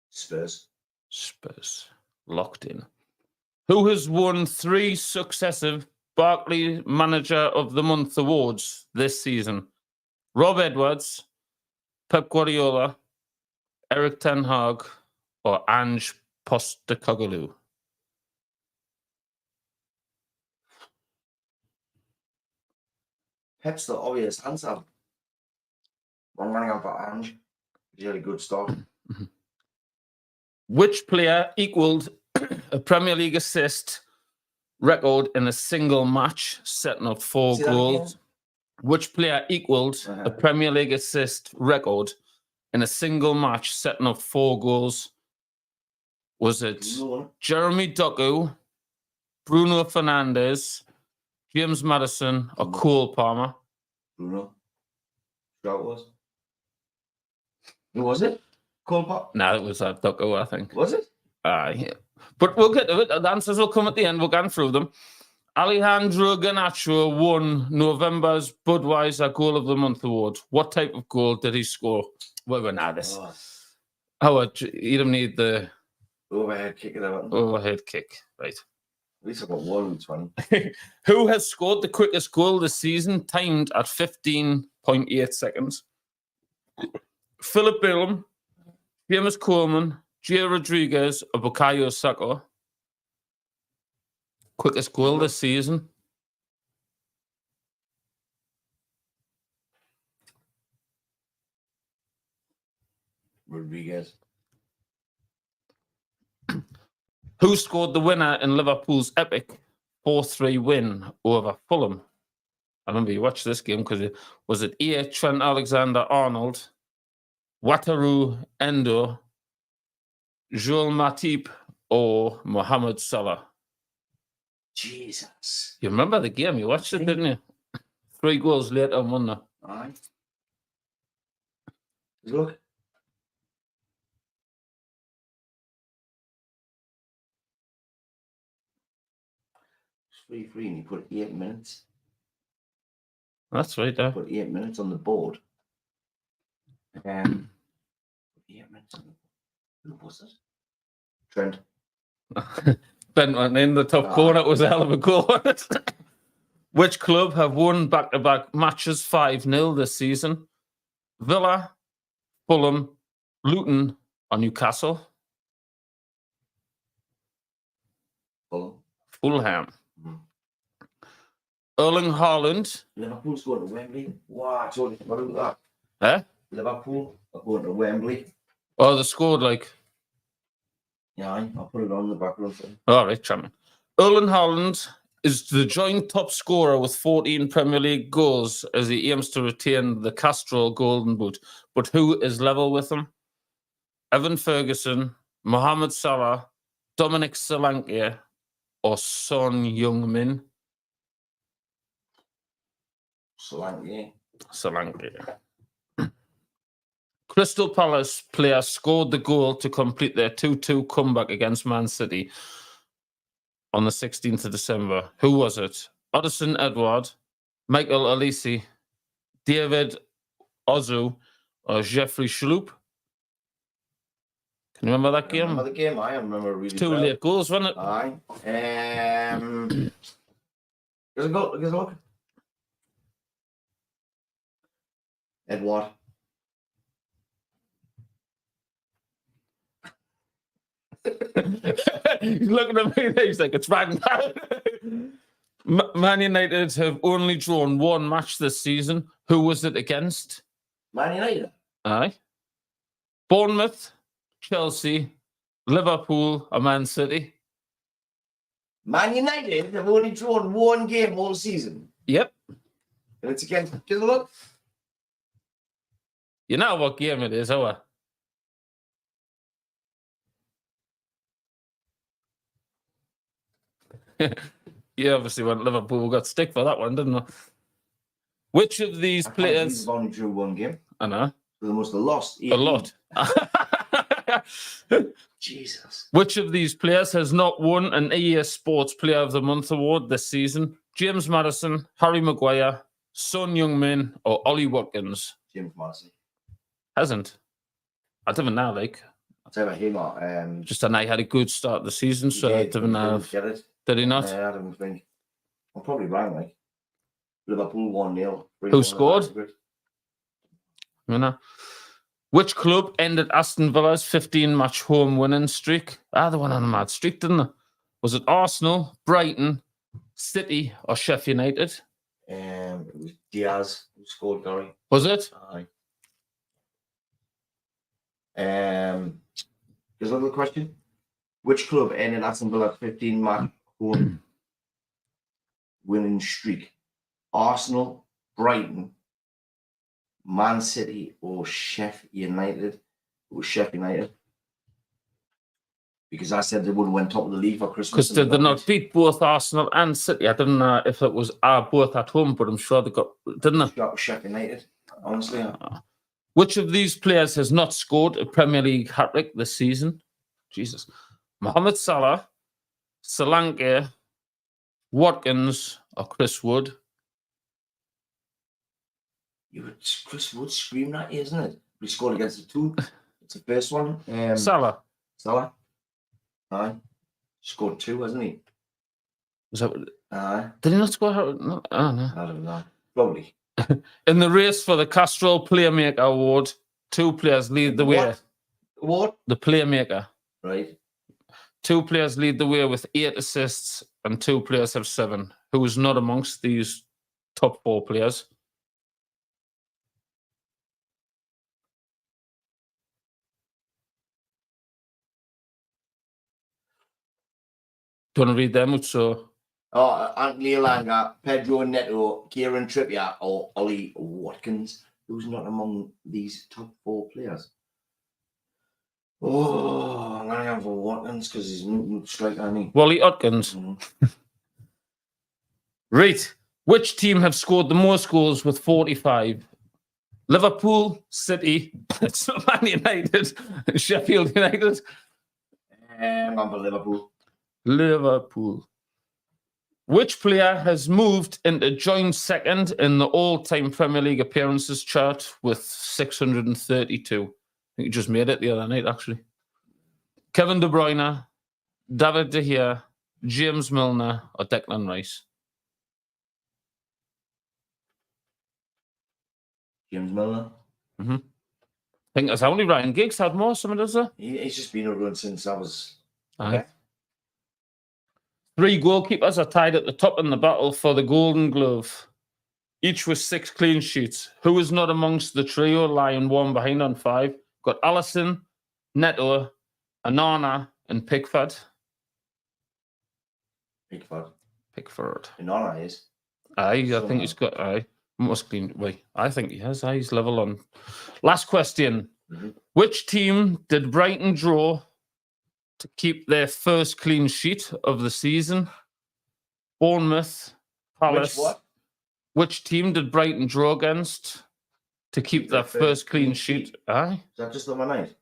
Spurs. Spurs. Locked in. Who has won 3 successive Barclays Manager of the Month awards this season? Rob Edwards, Pep Guardiola, Eric Ten Hag, or Ange Postecoglou? Pep's the obvious answer. I'm running out for Ange. He had a good start. Which player equaled a Premier League assist record in a single match, setting up 4 goals? Which player equaled a Premier League assist record in a single match, setting up 4 goals? Was it Jeremy Doku, Bruno Fernandes, James Maddison, or Cole Palmer? Bruno. That was. Who was it? Cole Palmer? No, it was Doku, I think. Was it? Yeah. But we'll get to it. The answers will come at the end. We'll go through them. Alejandro Garnacho won November's Budweiser Goal of the Month award. What type of goal did he score? Well, we're not this. You don't need the overhead kick of that one. Overhead kick, right. At least I've got 120. Who has scored the quickest goal this season, timed at 15.8 seconds? Philip Billam, James Coleman, Gio Rodriguez, or Bukayo Saka? Quickest goal this season? Rodriguez. Who scored the winner in Liverpool's epic 4-3 win over Fulham? I remember you watched this game because was it A. Trent Alexander-Arnold, Wataru Endo, Joel Matip, or Mohamed Salah? Jesus. You remember the game? You watched it, didn't you? 3 goals later on Monday. Aye. Look. 3-3 and you put 8 minutes. That's right there. Put 8 minutes on the board. 8 minutes on the board. Who was it? Trent. Ben went in the top corner. It was a hell of a goal. Which club have won back-to-back matches 5-0 this season? Villa, Fulham, Luton, or Newcastle? Fulham. Erling Haaland. Liverpool's going to Wembley. Wow, I totally forgot about Eh? that. Liverpool are going to Wembley. Oh, they scored like... Yeah, I'll put it on the background. All right, champion. Erling Haaland is the joint top scorer with 14 Premier League goals as he aims to retain the Castrol Golden Boot. But who is level with him? Evan Ferguson, Mohamed Salah, Dominic Solanke, or Son Heung-min? Solanke. Crystal Palace player scored the goal to complete their 2-2 comeback against Man City on the 16th of December. Who was it? Oddison Edward, Michael Alisi, David Ozu, or Jeffrey Schlupp? Can you remember that game? I remember the game. I remember really 2 well. late goals, wasn't it? Aye. Here's a go. Here's a look. Edward. He's looking at me there. He's like, it's Ragnar. Man United have only drawn 1 match this season. Who was it against? Man United. Aye. Bournemouth, Chelsea, Liverpool, or Man City? Man United have only drawn 1 game all season. Yep. And it's against. Here's a look. You know what game it is, huh? You obviously went Liverpool. Got stick for that one, didn't they? Which of these players? They've only drew 1 game. I know. They must have lost. 18. A lot. Jesus. Which of these players has not won an EA Sports Player of the Month award this season? James Maddison, Harry Maguire, Son Heung-min, or Ollie Watkins? James Maddison. Hasn't. I don't know, like. I'll tell you about him. Just I know he had a good start of the season, so I don't know. Get it. Did he not? I don't think. I'm probably wrong, like. Liverpool 1-0. Who scored? You know. Which club ended Aston Villa's 15-match home winning streak? They went on a mad streak, didn't they? Was it Arsenal, Brighton, City, or Sheffield United? It was Diaz who scored, Gary. Was it? Aye. Here's another question. Which club ended Aston Villa's 15-match home winning streak? Arsenal, Brighton, Man City, or Sheffield United? It was Sheffield United. Because I said they would have went top of the league for Christmas. Because they did not beat both Arsenal and City. I don't know if it was both at home, but I'm sure they got, didn't they? Got Sheffield United, honestly. Which of these players has not scored a Premier League hat-trick this season? Jesus. Mohamed Salah, Solanke, Watkins, or Chris Wood? Chris Wood screaming at you, isn't it? He scored against the 2. It's the first one. Salah. Aye. Scored 2, hasn't he? Was that? Aye. Did he not score? No. I don't know. Probably. In the race for the Castrol Playmaker Award, 2 players lead the way. What? The Playmaker. Right. 2 players lead the way with 8 assists, and 2 players have 7. Who is not amongst these top 4 players? Do you want to read them out? So, Anthony Elanga, Pedro Neto, Kieran Trippier, or Ollie Watkins. Who's not among these top 4 players? Oh, I'm going to have for Watkins because he's a striker, isn't he? Wally Watkins. Right. Which team have scored the most goals with 45? Liverpool, City, it's not Man United, Sheffield United. I'm going for Liverpool. Liverpool. Which player has moved into joint second in the all-time Premier League appearances chart with 632? I think you just made it the other night, actually. Kevin De Bruyne, David De Gea, James Milner, or Declan Rice? James Milner. I think it's only Ryan Giggs had more, some of those. He's just been a run since I was... Aye. 3 goalkeepers are tied at the top in the battle for the Golden Glove, each with 6 clean sheets. Who is not amongst the trio lying 1 behind on 5? Got Alisson, Neto, Anana, and Pickford. Pickford. Anana is. Aye, I think he's got... Aye. Must clean. Wait, I think he has. He's level on. Last question. Which team did Brighton draw to keep their first clean sheet of the season? Bournemouth, Palace. Which team did Brighton draw against to keep their first clean sheet? Aye. Is that just the one night?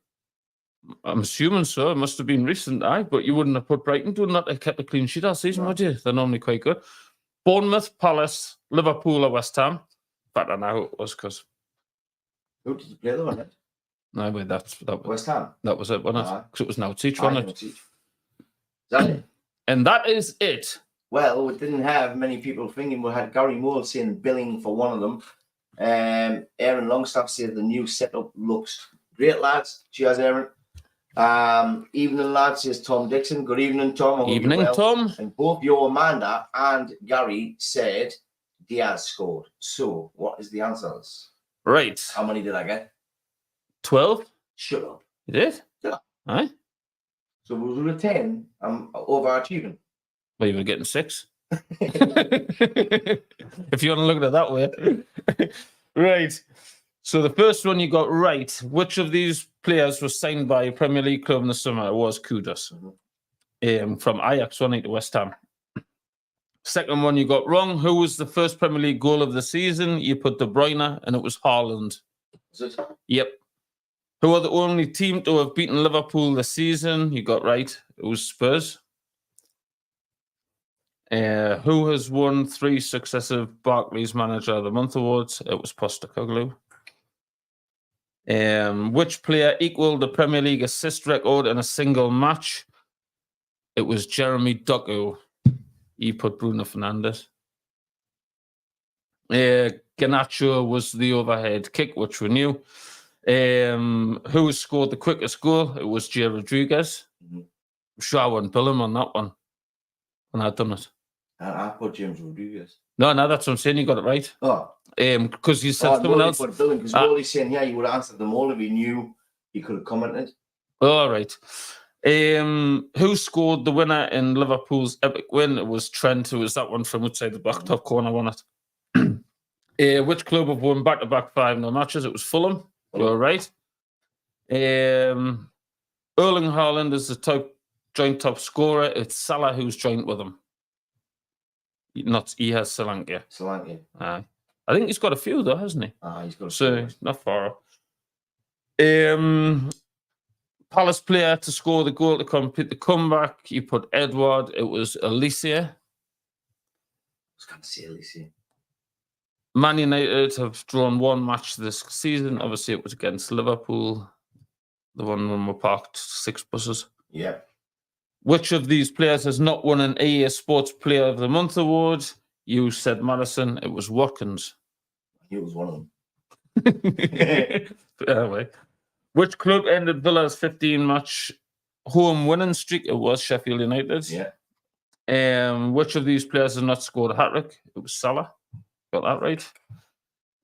I'm assuming so. It must have been recent, aye. But you wouldn't have put Brighton doing that to keep a clean sheet all season, would you? They're normally quite good. Bournemouth, Palace, Liverpool, or West Ham. In fact, I know who it was because. Who did you play the one? No, wait, that West Ham. That was it, wasn't it? Because it was now each, wasn't it? Is that it? And that is it. Well, we didn't have many people thinking. We had Gary Moore saying billing for one of them. Aaron Longstaff said the new setup looks great, lads. Cheers, Aaron. Evening, lads, says Tom Dixon. Good evening, Tom. Evening, Tom. And both your Amanda and Gary said Diaz scored. So, what is the answers? Right. How many did I get? 12. Shut up. You did? Yeah. Aye. So we were 10. I'm overachieving. Well, you were getting 6. If you want to look at it that way. Right. So the first one you got right. Which of these players was signed by a Premier League club in the summer? It was Kudus. From Ajax, running to West Ham. Second one you got wrong. Who was the first Premier League goal of the season? You put De Bruyne, and it was Haaland. Is it? Yep. Who are the only team to have beaten Liverpool this season? You got right. It was Spurs. Who has won 3 successive Barclays Manager of the Month awards? It was Postecoglou. Which player equaled the Premier League assist record in a single match? It was Jeremy Doku. He put Bruno Fernandes. Garnacho was the overhead kick, which we knew. Who scored the quickest goal? It was Jay Rodriguez. I'm sure I wouldn't bill him on that one when I'd done it. I put James Rodriguez. No, that's what I'm saying. You got it right. Oh. Because you said someone else. Because Molly's saying, yeah, you would have answered them all if he knew he could have commented. All right. Who scored the winner in Liverpool's epic win? It was Trent. It was that one from outside the back top corner, wasn't it? Which club have won back-to-back 5-0 matches? It was Fulham. You're right. Erling Haaland is the joint top scorer. It's Salah who's joint with him. He has Solanke. Aye. I think he's got a few though, hasn't he? He's got a few. So not far off. Palace player to score the goal to complete the comeback. You put Edward. It was Alicia. I was going to say Alicia. Man United have drawn 1 match this season. Obviously, it was against Liverpool. The one when we parked 6 buses. Yeah. Which of these players has not won an EA Sports Player of the Month award? You said Madison. It was Watkins. He was one of them. Anyway. Which club ended Villa's 15-match home winning streak? It was Sheffield United. Yeah. Which of these players has not scored a hat-trick? It was Salah. Got that right.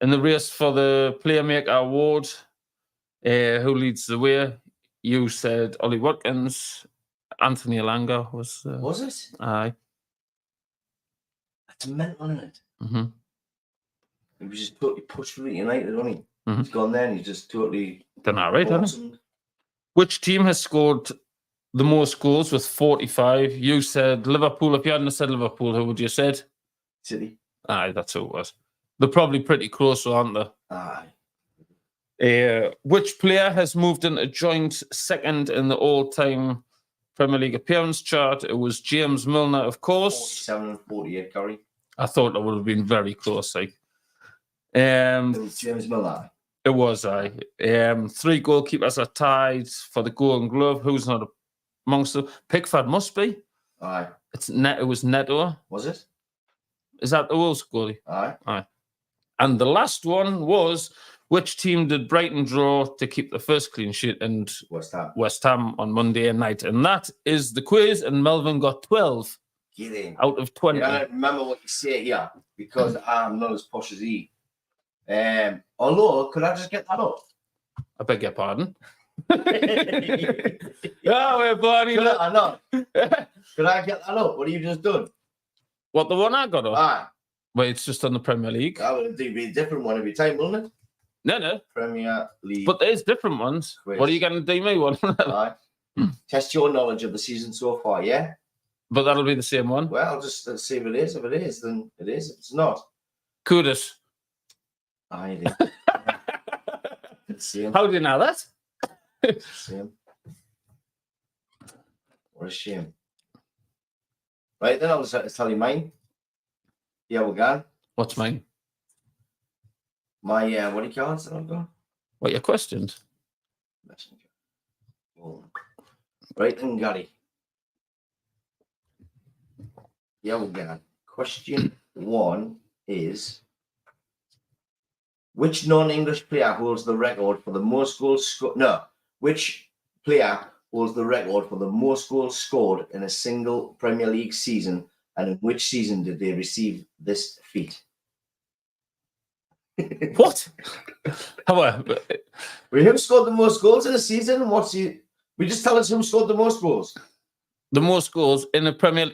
In the race for the Playmaker Award, who leads the way? You said Ollie Watkins. Anthony Alanga was. Was it? Aye. That's mental, isn't it? Mm-hmm. He was just totally pushed for United, wasn't he? Mhm. He's gone there and he's just totally Done all right, hasn't he? awesome. Which team has scored the most goals with 45? You said Liverpool. If you hadn't said Liverpool, who would you have said? City. Aye, that's who it was. They're probably pretty close, aren't they? Aye. Which player has moved into joint second in the all-time Premier League appearance chart? It was James Milner, of course. 47 and 48, Gary. I thought that would have been very close. Like, It was James Milner. it was. I. 3 goalkeepers are tied for the Golden Glove. Who's not amongst them? Pickford must be. Aye. It was Neto. Was it? Is that the Wolves goalie? Aye. And the last one was, which team did Brighton draw to keep the first clean sheet? And What's that? West Ham on Monday night. And that is the quiz. And Melvin got 12 Get in. out of 20. You gotta remember what you say here because I'm not as posh as he. Although, could I just get that up? I beg your pardon. Yeah, we're Barney. Could I not? Could I get that up? What have you just done? What, the one I got up? Aye. Well, it's just on the Premier League. That would be a different one every time, wouldn't it? No. Premier League. But there's different ones. Quiz. What are you going to do me one? Aye. Test your knowledge of the season so far, yeah? But that'll be the same one. Well, I'll just see if it is. If it is, then it is. If it's not, Kudus. aye, it is. It's the same. How do you know that? Same. What a shame. Right, then I'll just tell you mine. Yeah, we're gone. What's mine? My, what do you call it? That I've got? What your questions? Messenger. Oh. Right then, Gary. Yeah, we're gone. Question 1 is, which non-English player holds the record for the most goals scored? No, which player holds the record for the most goals scored in a single Premier League season, and in which season did they receive this feat? What? However, Who scored the most goals in a season? And we just tell us who scored the most goals. the most goals in a Premier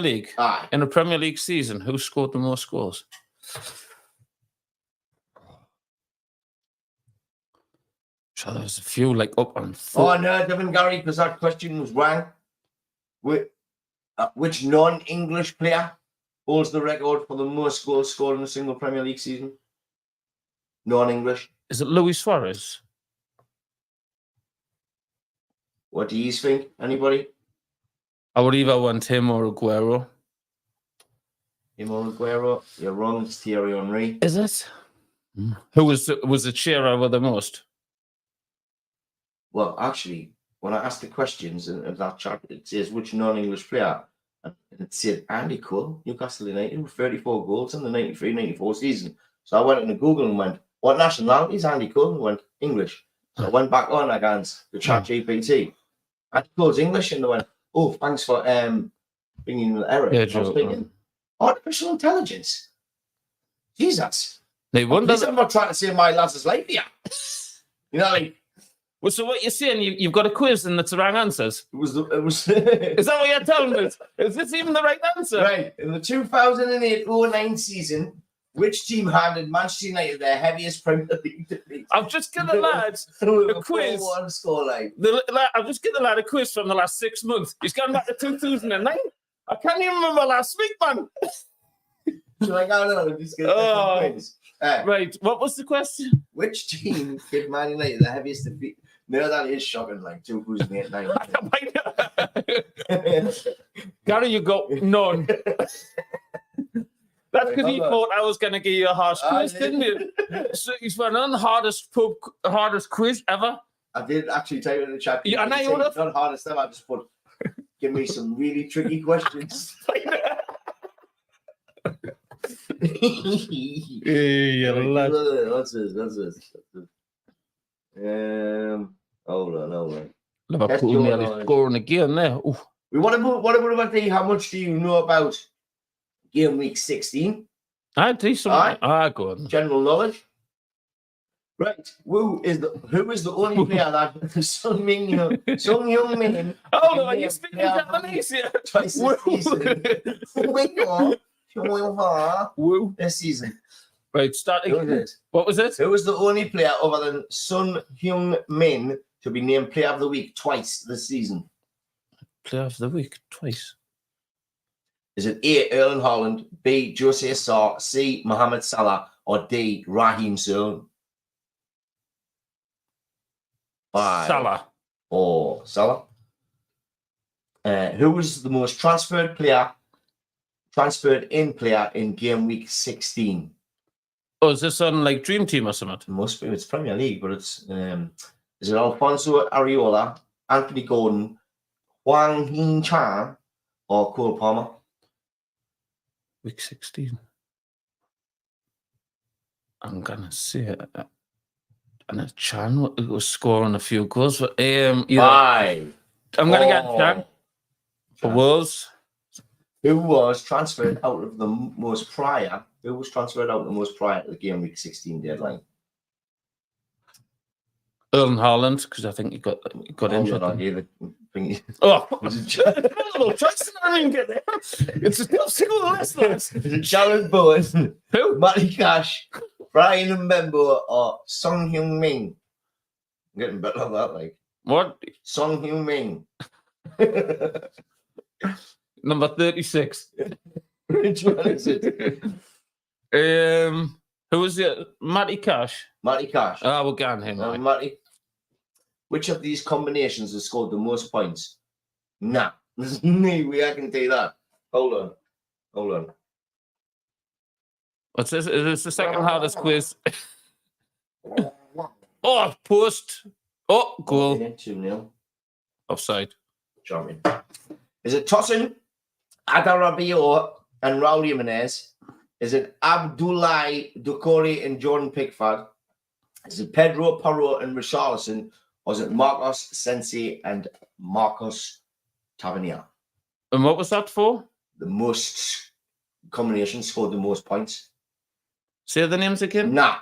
League. Aye. In a Premier League season, who scored the most goals? So there's a few like up on four. Oh no, Devin Gary, because that question was wrong. Which non-English player holds the record for the most goals scored in a single Premier League season? Non-English. Is it Luis Suarez? What do you think? Anybody? I would either want him or Aguero. Him or Aguero? You're wrong. It's Thierry Henry. Is it? Who was the cheerer with the most? Well, actually, when I asked the questions in that chat, it says which non-English player, and it said Andy Cole, Newcastle United, with 34 goals in the 93-94 season. So I went into Google and went, what nationality is Andy Cole? And went, English. So I went back on against the chat GPT. Andy Cole's English, and they went, oh, thanks for bringing the error. Yeah, I was Joe, thinking, artificial intelligence. Jesus. They wonder. I'm not trying to save my lads' life here. You know, like, Well, so what you're saying? You've got a quiz and it's the wrong answers. it was Is that what you're telling us? Is this even the right answer? right. In the 2008-09 season, which team handed Manchester United their heaviest Premier League defeat? I've just given the lads With a quiz. 4-1 scoreline. I've just given the lad a quiz from the last 6 months. He's gone back to 2009. I can't even remember last week, man. So I got on just get Oh. a quiz. Right, what was the question? Which team gave Man United the heaviest defeat? No, that is shocking. Like 2008-09. Gary, you got none. That's because you thought I was going to give you a harsh quiz, didn't you? So he's went on hardest quiz ever. I did actually type it in the chat. Yeah, I know you would have. Not hardest ever. I just put, give me some really tricky questions. Yeah, lad. What's this? Hold on. Liverpool nearly scoring again there. Ooh. What about how much do you know about game week 16? I decent. Aye. Go on. General knowledge. Right. Who is the only player that Sung Hyung Min Oh no, are you speaking Japanese? Yeah. twice this season? Woo. This season. Right, starting. Who is it? What was it? Who was the only player other than Sun Hyung Min to be named Player of the Week twice this season? Player of the week twice. Is it A. Erling Haaland, B. Jose Sarr, C. Mohamed Salah, or D. Raheem Sterling? Salah. Or Salah. Who was the most transferred in player in game week 16? Oh, is this on like Dream Team or something? It must be. It's Premier League, but it's is it Alfonso Areola, Anthony Gordon, Hwang Hee-chan, or Cole Palmer? Week 16. I'm gonna say it. And Chan was scoring a few goals. But, Five. I'm gonna get Chan for Wolves. Who was transferred out of the most prior? Who was transferred out the most prior to the game week 16 deadline? Erling Haaland, because I think he got injured. Oh, I didn't get there. It's a tough single list, lads. Is it Jared Bowen, Who? Matty Cash, Brian Mbembo, or Sung Hyung Min? I'm getting better at that, like. What? Sung Hyung Min. Number 36. Which one is it? Who was it? Matty Cash. Matty Cash. Ah, we're getting him. Right. Matty. Which of these combinations has scored the most points? Nah. There's no way I can do that. Hold on. What's this? Is this the second hardest quiz? Oh, post. Oh, goal. 2-0. Offside. Champion. Is it Tosin, Adarabio, and Raul Jimenez? Is it Abdoulaye Doucouré and Jordan Pickford? Is it Pedro Porro and Richarlison? Or is it Marcos Sensi and Marcos Tavernier? And what was that for? The most combinations scored the most points. Say the names again. Nah.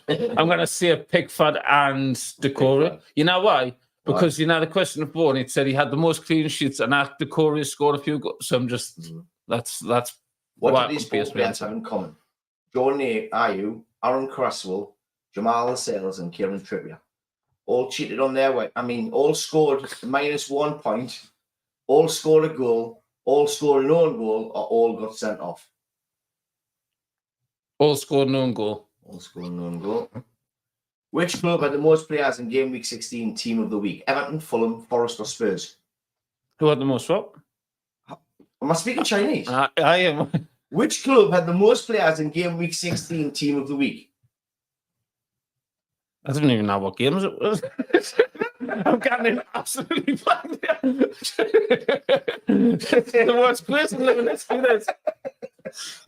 I'm going to say Pickford and Doucouré. You know why? Because, you know, the question of born, it said he had the most clean sheets and Doucouré scored a few goals. So I'm just, that's What do these four players have in common? Jordan Ayew, Aaron Cresswell, Jamal Lascelles, and Kieran Trippier. All cheated on their way. I mean, all scored -1 point, all scored a goal, all scored an own goal, or all got sent off. All scored an own goal. All scored an own goal. Which club had the most players in game week 16 team of the week? Everton, Fulham, Forest, or Spurs? Who had the most what? Am I speaking Chinese? I am. Which club had the most players in game week 16 team of the week? I don't even know what games it was. I'm getting absolutely blank. The worst quiz in living. Let's do this.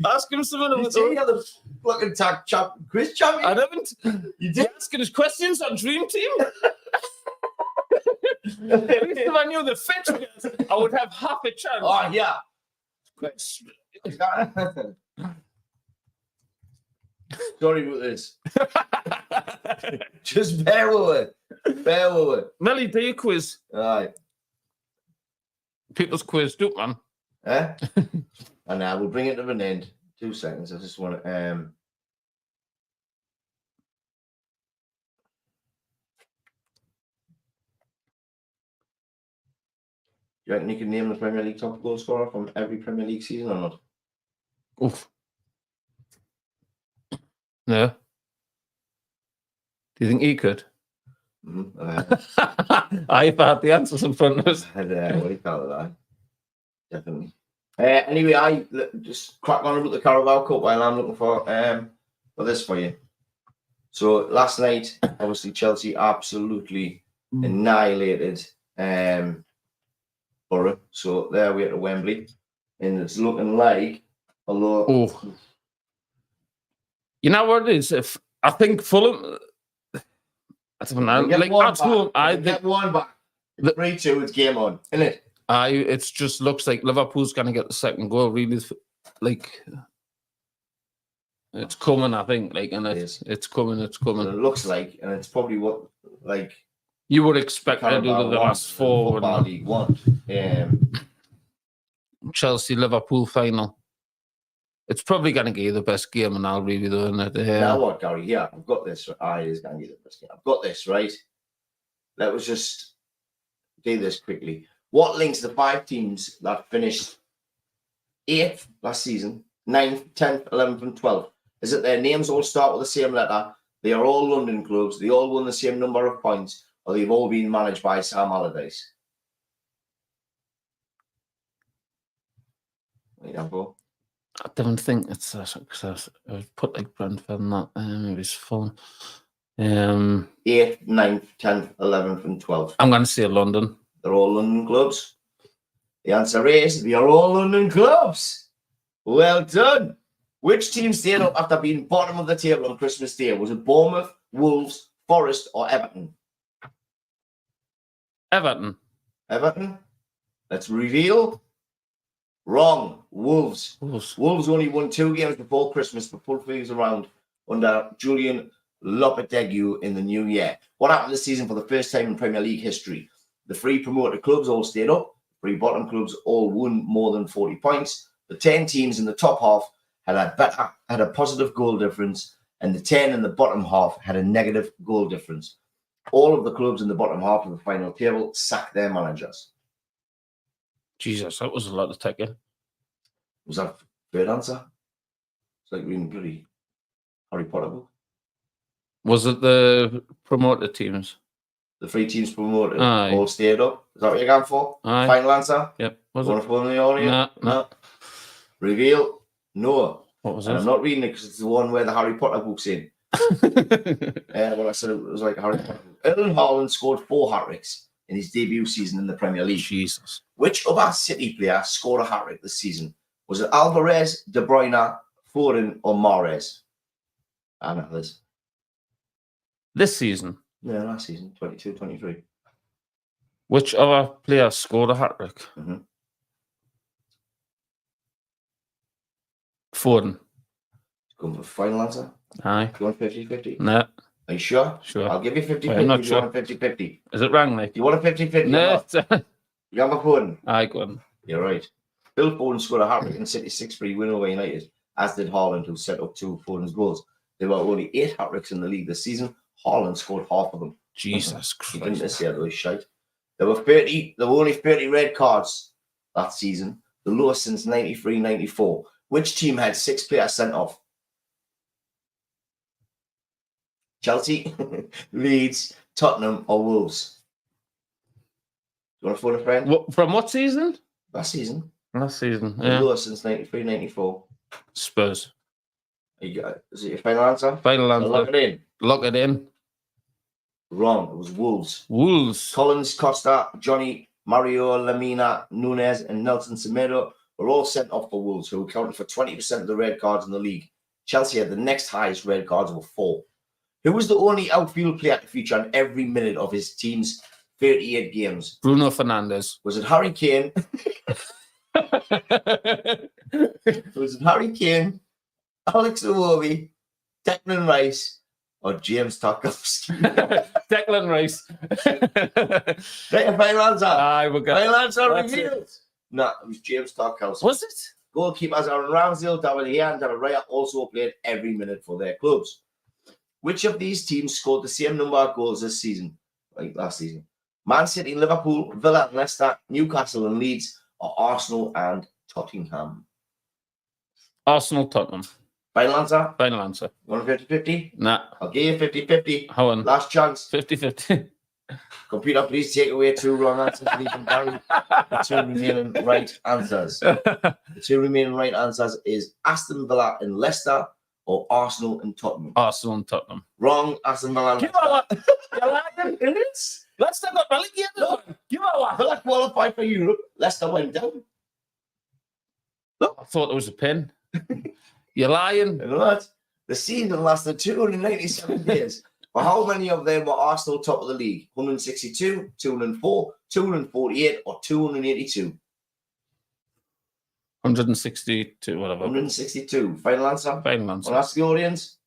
Ask him something. You say you're the fucking quiz champion? I haven't. You did? Asking his questions on Dream Team. At least if I knew the fixtures, I would have half a chance. Oh, yeah. Sorry about this. Just bear with it. Melly, do your quiz. All right. People's quiz, do it, man. And now we'll bring it to an end. 2 seconds. I just want to. You reckon you can name the Premier League top goal scorer from every Premier League season or not? Oof. No. Do you think he could? I've had the answers in front of us. What do you call it? Definitely. Anyway, I just crack on about the Carabao Cup while I'm looking for this for you. So last night, obviously Chelsea absolutely annihilated Borough. So there we are at Wembley, and it's looking like you know what it is? If I think Fulham, I don't know. Like at home, I get one back. 3-2, it's game on, isn't it? It just looks like Liverpool's going to get the second goal. Really, like It's coming, I think. Like, and It it's is. it's coming. It's But coming. it looks like, and it's probably what like You would expect to do Carabao the won last in four. Football wouldn't League One. Chelsea Liverpool final. It's probably going to get the best game, and I'll be doing it. Now what, Gary? Yeah, I've got this. Is going to get the best game. I've got this right. Let us just do this quickly. What links the 5 teams that finished 8th last season, 9th, 10th, 11th, and 12th? Is it their names all start with the same letter? They are all London clubs. They all won the same number of points, or they've all been managed by Sam Allardyce? Wait, Bro. I don't think it's because I've put like Brentford and that. Maybe it's fun. 8th, 9th, 10th, 11th, and 12th. I'm going to say London. They're all London clubs. The answer is they are all London clubs. Well done. Which team stayed up after being bottom of the table on Christmas Day? Was it Bournemouth, Wolves, Forest, or Everton? Everton. Everton. Let's reveal. Wrong. Wolves. Wolves only won 2 games before Christmas, but pulled things around under Julian Lopetegui in the new year. What happened this season for the first time in Premier League history? The 3 promoted clubs all stayed up. 3 bottom clubs all won more than 40 points. The 10 teams in the top half had a positive goal difference, and the 10 in the bottom half had a negative goal difference. All of the clubs in the bottom half of the final table sacked their managers. Jesus, that was a lot to take in. Was that third answer? It's like reading bloody Harry Potter book. Was it the promoted teams? The 3 teams promoted Aye. all stayed up. Is that what you're going for? Aye. Final answer? Yep. Was Want to phone the audience? No. Reveal? No. What was And it? I'm not reading it because it's the one where the Harry Potter book's in. When I said it was like Harry Potter. Erling Haaland scored 4 hat-tricks in his debut season in the Premier League. Jesus. Which other City player scored a hat-trick this season? Was it Alvarez, De Bruyne, Foden, or Mahrez? I know this. This season? Yeah, last season, 22-23. Which other player scored a hat-trick? Mm-hmm. Foden. Going for final answer? Aye. You want 50-50? No. Are you sure? Sure. I'll give you 50-50 Well, I'm not if sure. you want 50-50. Is it wrong, like? You want a 50-50? No. You have a Foden? Aye, go on. You're right. Phil Foden scored a hat-trick in City's 6-3 win over United, as did Haaland, who set up 2 of Foden's goals. There were only 8 hat-tricks in the league this season. Haaland scored half of them. Jesus He didn't Christ. this year, though, shite. There were only 30 red cards that season, the lowest since 93-94. Which team had 6 players sent off? Chelsea, Leeds, Tottenham, or Wolves? You want to phone a friend? From what season? Last season. Last season, The yeah. lowest since 93-94. Spurs. Is it your final answer? Final So lock answer. it in. Lock it in. Wrong. It was Wolves. Wolves. Collins, Costa, Johnny, Mario, Lamina, Nunez, and Nelson Semedo were all sent off for Wolves, who accounted for 20% of the red cards in the league. Chelsea had the next highest red cards with 4. Who was the only outfield player to feature on every minute of his team's 38 games? Bruno Fernandes. Was it Harry Kane? Was it Harry Kane, Alex Iwobi, Declan Rice, or James Tarkowski? Declan Rice. Right, a final answer. Aye, we got. Final answer That's revealed. No, it was James Tarkowski. Was it? Goalkeepers Aaron Ramsdale, David Heer, and David Raya also played every minute for their clubs. Which of these teams scored the same number of goals this season, like last season? Man City, Liverpool, Villa, Leicester, Newcastle, and Leeds, or Arsenal and Tottenham? Arsenal, Tottenham. Final answer? Final answer. You want 50-50? Nah. I'll give you 50-50. How on? Last chance. 50-50. Computer, please take away 2 wrong answers. Leaving Barry the 2 remaining right answers. The 2 remaining right answers is Aston Villa and Leicester, or Arsenal and Tottenham. Arsenal and Tottenham. Wrong. Aston Villa and Give Leicester. You're lying. It is. Leicester got relegated. No. Give out. Villa qualified for Europe. Leicester went down. I thought it was a pin. You're lying. You know what? The season lasted 297 days. But how many of them were Arsenal top of the league? 162, 204, 248, or 282? 162, whatever. 162. Final answer? Final answer. I'll ask the audience.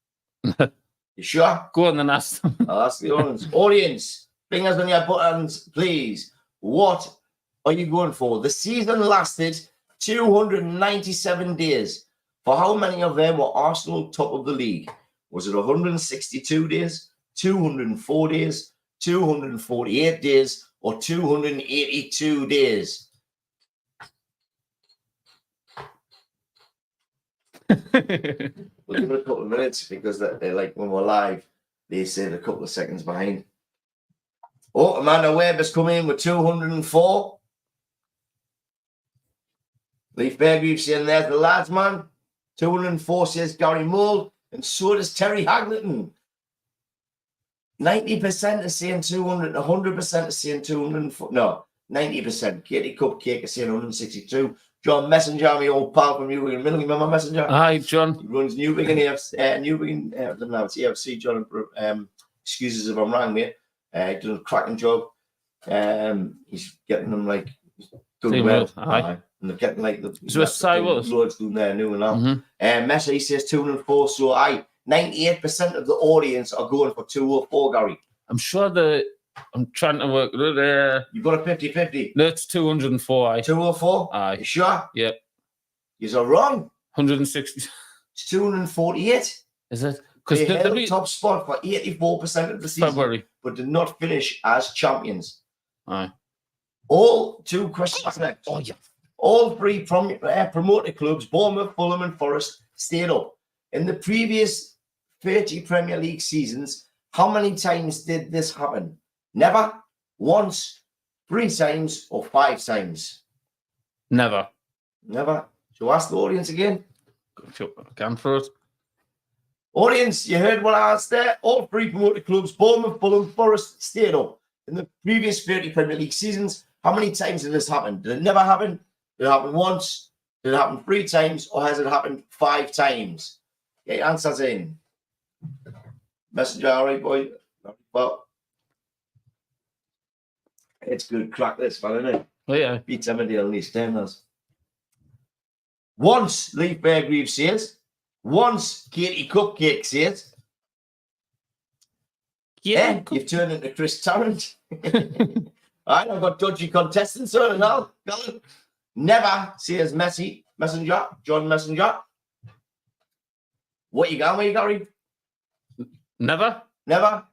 You sure? Go on and ask them. I'll ask the audience. Audience, fingers on your buttons, please. What are you going for? The season lasted 297 days. For how many of them were Arsenal top of the league? Was it 162 days, 204 days, 248 days, or 282 days? We'll give it a couple of minutes because they're like when we're live, they say they're a couple of seconds behind. Oh, Amanda Webb has come in with 204. Leaf Beargreave saying there's the lads, man. 204 says Gary Mould, and so does Terry Haglerton. 90% are saying 200, 100% are saying 204. No, 90%. Katie Cupcake is saying 162. John Messenger, my old pal from New Wigan Middle. Remember Messenger? Hi, John. He runs New Wigan AFC. New Wigan, I don't know, it's AFC. John, excuses if I'm wrong, mate. He's done a cracking job. He's getting them like doing well. Aye. And they're getting like the loads doing there new and all. Messi, he says 204. So 98% of the audience are going for 204, Gary. I'm sure I'm trying to work with it. You've got a 50-50. No, it's 204. Aye. 204? Aye. You sure? Yep. You're wrong. 160. It's 248. Is it? They Because held the top spot for 84% of the season, February, but did not finish as champions. Aye. All two questions left. Oh, yeah. All three promoted clubs, Bournemouth, Fulham and Forest, stayed up. In the previous 30 Premier League seasons, how many times did this happen? Never, once, 3 times, or 5 times? Never. Never. So ask the audience again. Can for it. Audience, you heard what I asked there. All three promoted clubs, Bournemouth, Fulham, Forest, stayed up. In the previous 30 Premier League seasons, how many times did this happen? Did it never happen? Did it happen once? Did it happen 3 times? Or has it happened 5 times? Get your answers in. Messenger, all right, boy? Well, it's good crack this one, isn't it? Oh, yeah. Beats Emmerdale in these terminals. Once, Leaf Beargreave says. Once, Katie Cupcake says. Yeah. You've turned into Chris Tarrant. I've got dodgy contestants on now. Never says Messenger, John Messenger. What you got, where you Gary? Never. Never.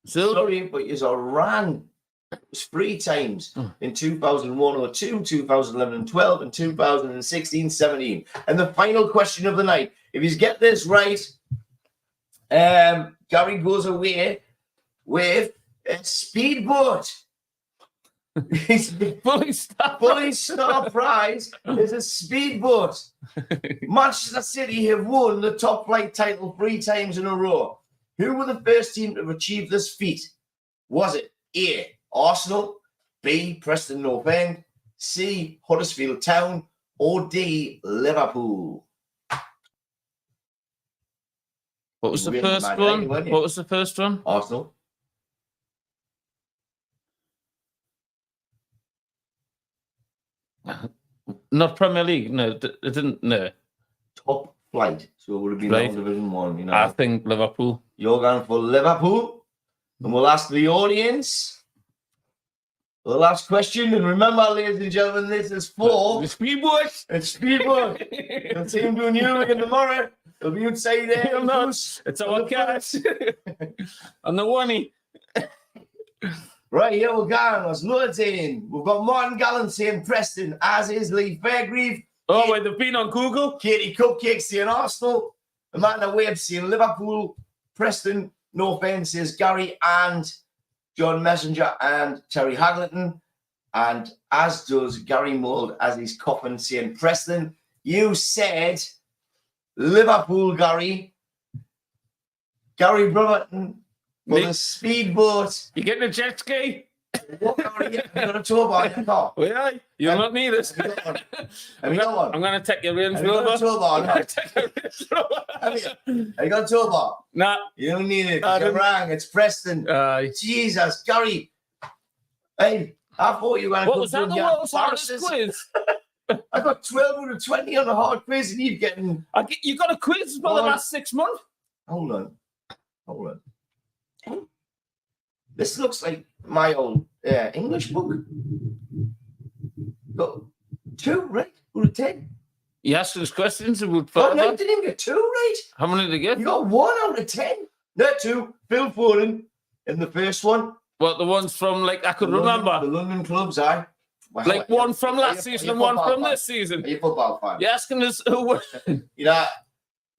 Still. Sorry, but you ran. It was 3 times in 2001 or 2, 2011 and 12, and 2016, 17. And the final question of the night. If you get this right, Gary goes away with a speedboat. His fully star prize is a speedboat. Manchester City have won the top flight title 3 times in a row. Who were the first team to achieve this feat? Was it A, Arsenal, B, Preston North End, C, Huddersfield Town, or D, Liverpool? What was the first one? What was the first one? Arsenal. Not Premier League. No, it didn't. No. Top flight. So it would have been Right. Division 1. You know. I think Liverpool. You're going for Liverpool. And we'll ask the audience the last question. And remember, ladies and gentlemen, this is for the speedboat. It's speedboat. You'll see him doing New Wigan tomorrow. He'll be outside there. It's our cat. On the one. Right, here we're going. Let's load it in. We've got Martin Gallen saying Preston, as is Lee Fairgrieve. Oh, wait, they've been on Google. Katie Cupcake saying Arsenal. Amanda Webb saying Liverpool. Preston, North End says Gary and John Messenger and Terry Haglerton. And as does Gary Mould as he's coughing saying Preston. You said Liverpool, Gary. Gary Brotherton. For the speedboat. You getting a jet ski? What car are you got a tour bar in your car? Well, yeah, you'll not need this. Have you got one? I'm going to take your Range Have you got a Rover. tour bar? No. Have you got a tour bar? Nah. You don't need it. You're wrong. It's Preston. Jesus, Gary. Hey, I thought you were going to What was that? The world's hardest quiz? I got 12 out of 20 on a hard quiz, and you're getting. You got a quiz for the last 6 months? Hold on. This looks like my old English book. Got 2 right out of 10. You asked us questions about Oh, further? no, you didn't even get 2 right. How many did you get? You got 1 out of 10. No, 2. Phil Foden in the first one. What, the ones from, like, I could remember? The London clubs, aye. Wow, Like one from last season and one from this season. Are you a football fan? You're asking us who won. You know,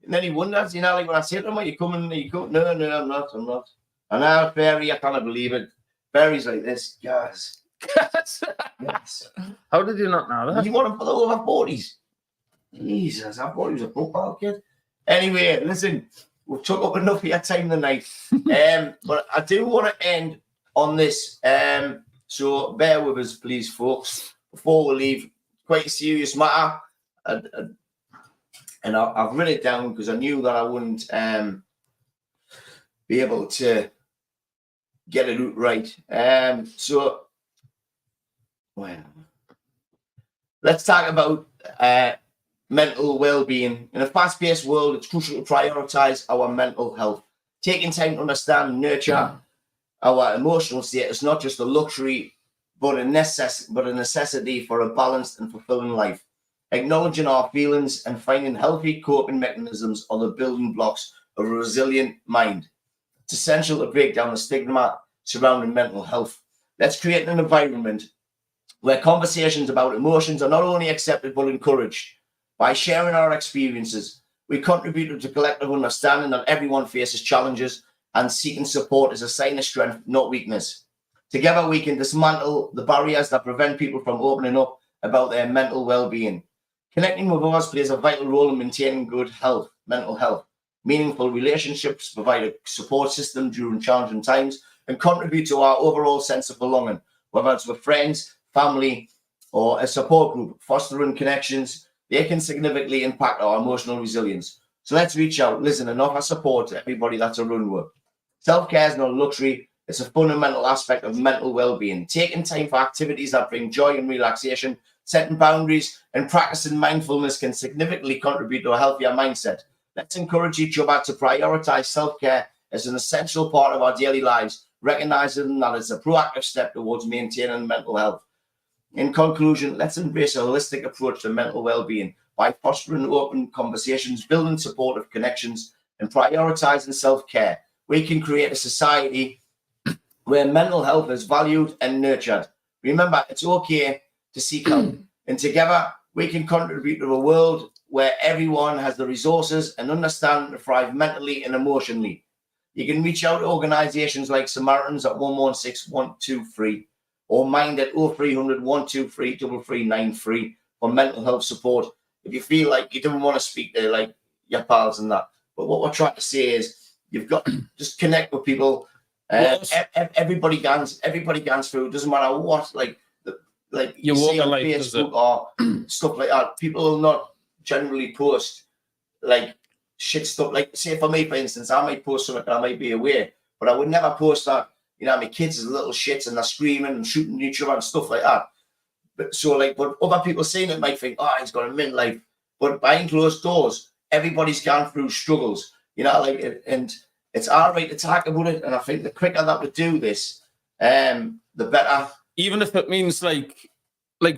and then he wonders, you know, like when I say to him, are you coming? No, I'm not. And now, Barry, I can't believe it. Barry's like this, guys. Yes. How did you not know that? You want him for the over 40s? Jesus, I thought he was a football kid. Anyway, listen, we've took up enough of your time tonight. But I do want to end on this. So bear with us, please, folks. Before we leave, quite a serious matter. And I've written it down because I knew that I wouldn't be able to get it right. So, well, let's talk about mental well-being. In a fast-paced world, it's crucial to prioritize our mental health. Taking time to understand and nurture our emotional state is not just a luxury, but a necessity for a balanced and fulfilling life. Acknowledging our feelings and finding healthy coping mechanisms are the building blocks of a resilient mind. It's essential to break down the stigma surrounding mental health. Let's create an environment where conversations about emotions are not only accepted but encouraged. By sharing our experiences, we contribute to collective understanding that everyone faces challenges, and seeking support is a sign of strength, not weakness. Together, we can dismantle the barriers that prevent people from opening up about their mental well-being. Connecting with others plays a vital role in maintaining good health, mental health. Meaningful relationships provide a support system during challenging times and contribute to our overall sense of belonging, whether it's with friends, family, or a support group. Fostering connections, they can significantly impact our emotional resilience. So let's reach out, listen, and offer support to everybody that's around us. Self-care is not a luxury. It's a fundamental aspect of mental well-being. Taking time for activities that bring joy and relaxation, setting boundaries, and practicing mindfulness can significantly contribute to a healthier mindset. Let's encourage each other to prioritize self-care as an essential part of our daily lives, recognizing that it's a proactive step towards maintaining mental health. In conclusion, let's embrace a holistic approach to mental well-being by fostering open conversations, building supportive connections, and prioritizing self-care. We can create a society where mental health is valued and nurtured. Remember, it's okay to seek help. And together, we can contribute to a world where everyone has the resources and understanding to thrive mentally and emotionally. You can reach out to organizations like Samaritans at 116-123 or Mind at 0300 123 3393 for mental health support. If you feel like you don't want to speak to like your pals and that. But what we're trying to say is you've got to just connect with people. Everybody gans through. It doesn't matter what, like you see on Facebook or stuff like that. People will not generally post like shit stuff. Like, say for me, for instance, I might post something that I might be aware, but I would never post that, you know, my kids are little shits and they're screaming and shooting each other and stuff like that. But so, like, but other people seeing it might think, oh, he's got a midlife. But behind closed doors, everybody's gone through struggles, you know, like, and it's all right to talk about it. And I think the quicker that we do this, the better. Even if it means like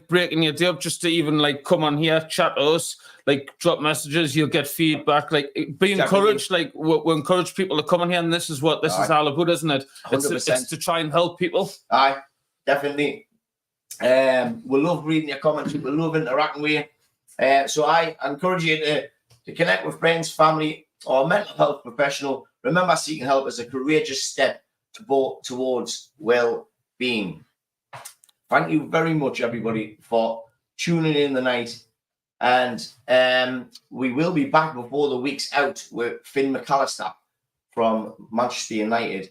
breaking your day up, just to even like come on here, chat to us, like drop messages, you'll get feedback, like be encouraged. Like we encourage people to come on here, and this is what this is all about, isn't it? It's to try and help people. Aye, definitely. We love reading your comments. We love interacting with you. So I encourage you to connect with friends, family, or a mental health professional. Remember, seeking help is a courageous step towards well-being. Thank you very much, everybody, for tuning in tonight. And we will be back before the week's out with Finn McAllister from Manchester United,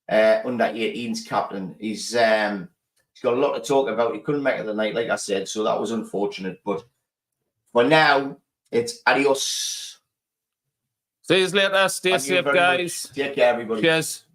under 18s captain. He's got a lot to talk about. He couldn't make it tonight, like I said, so that was unfortunate. But for now, it's adios. See you later. Stay safe, guys. Take care, everybody. Cheers.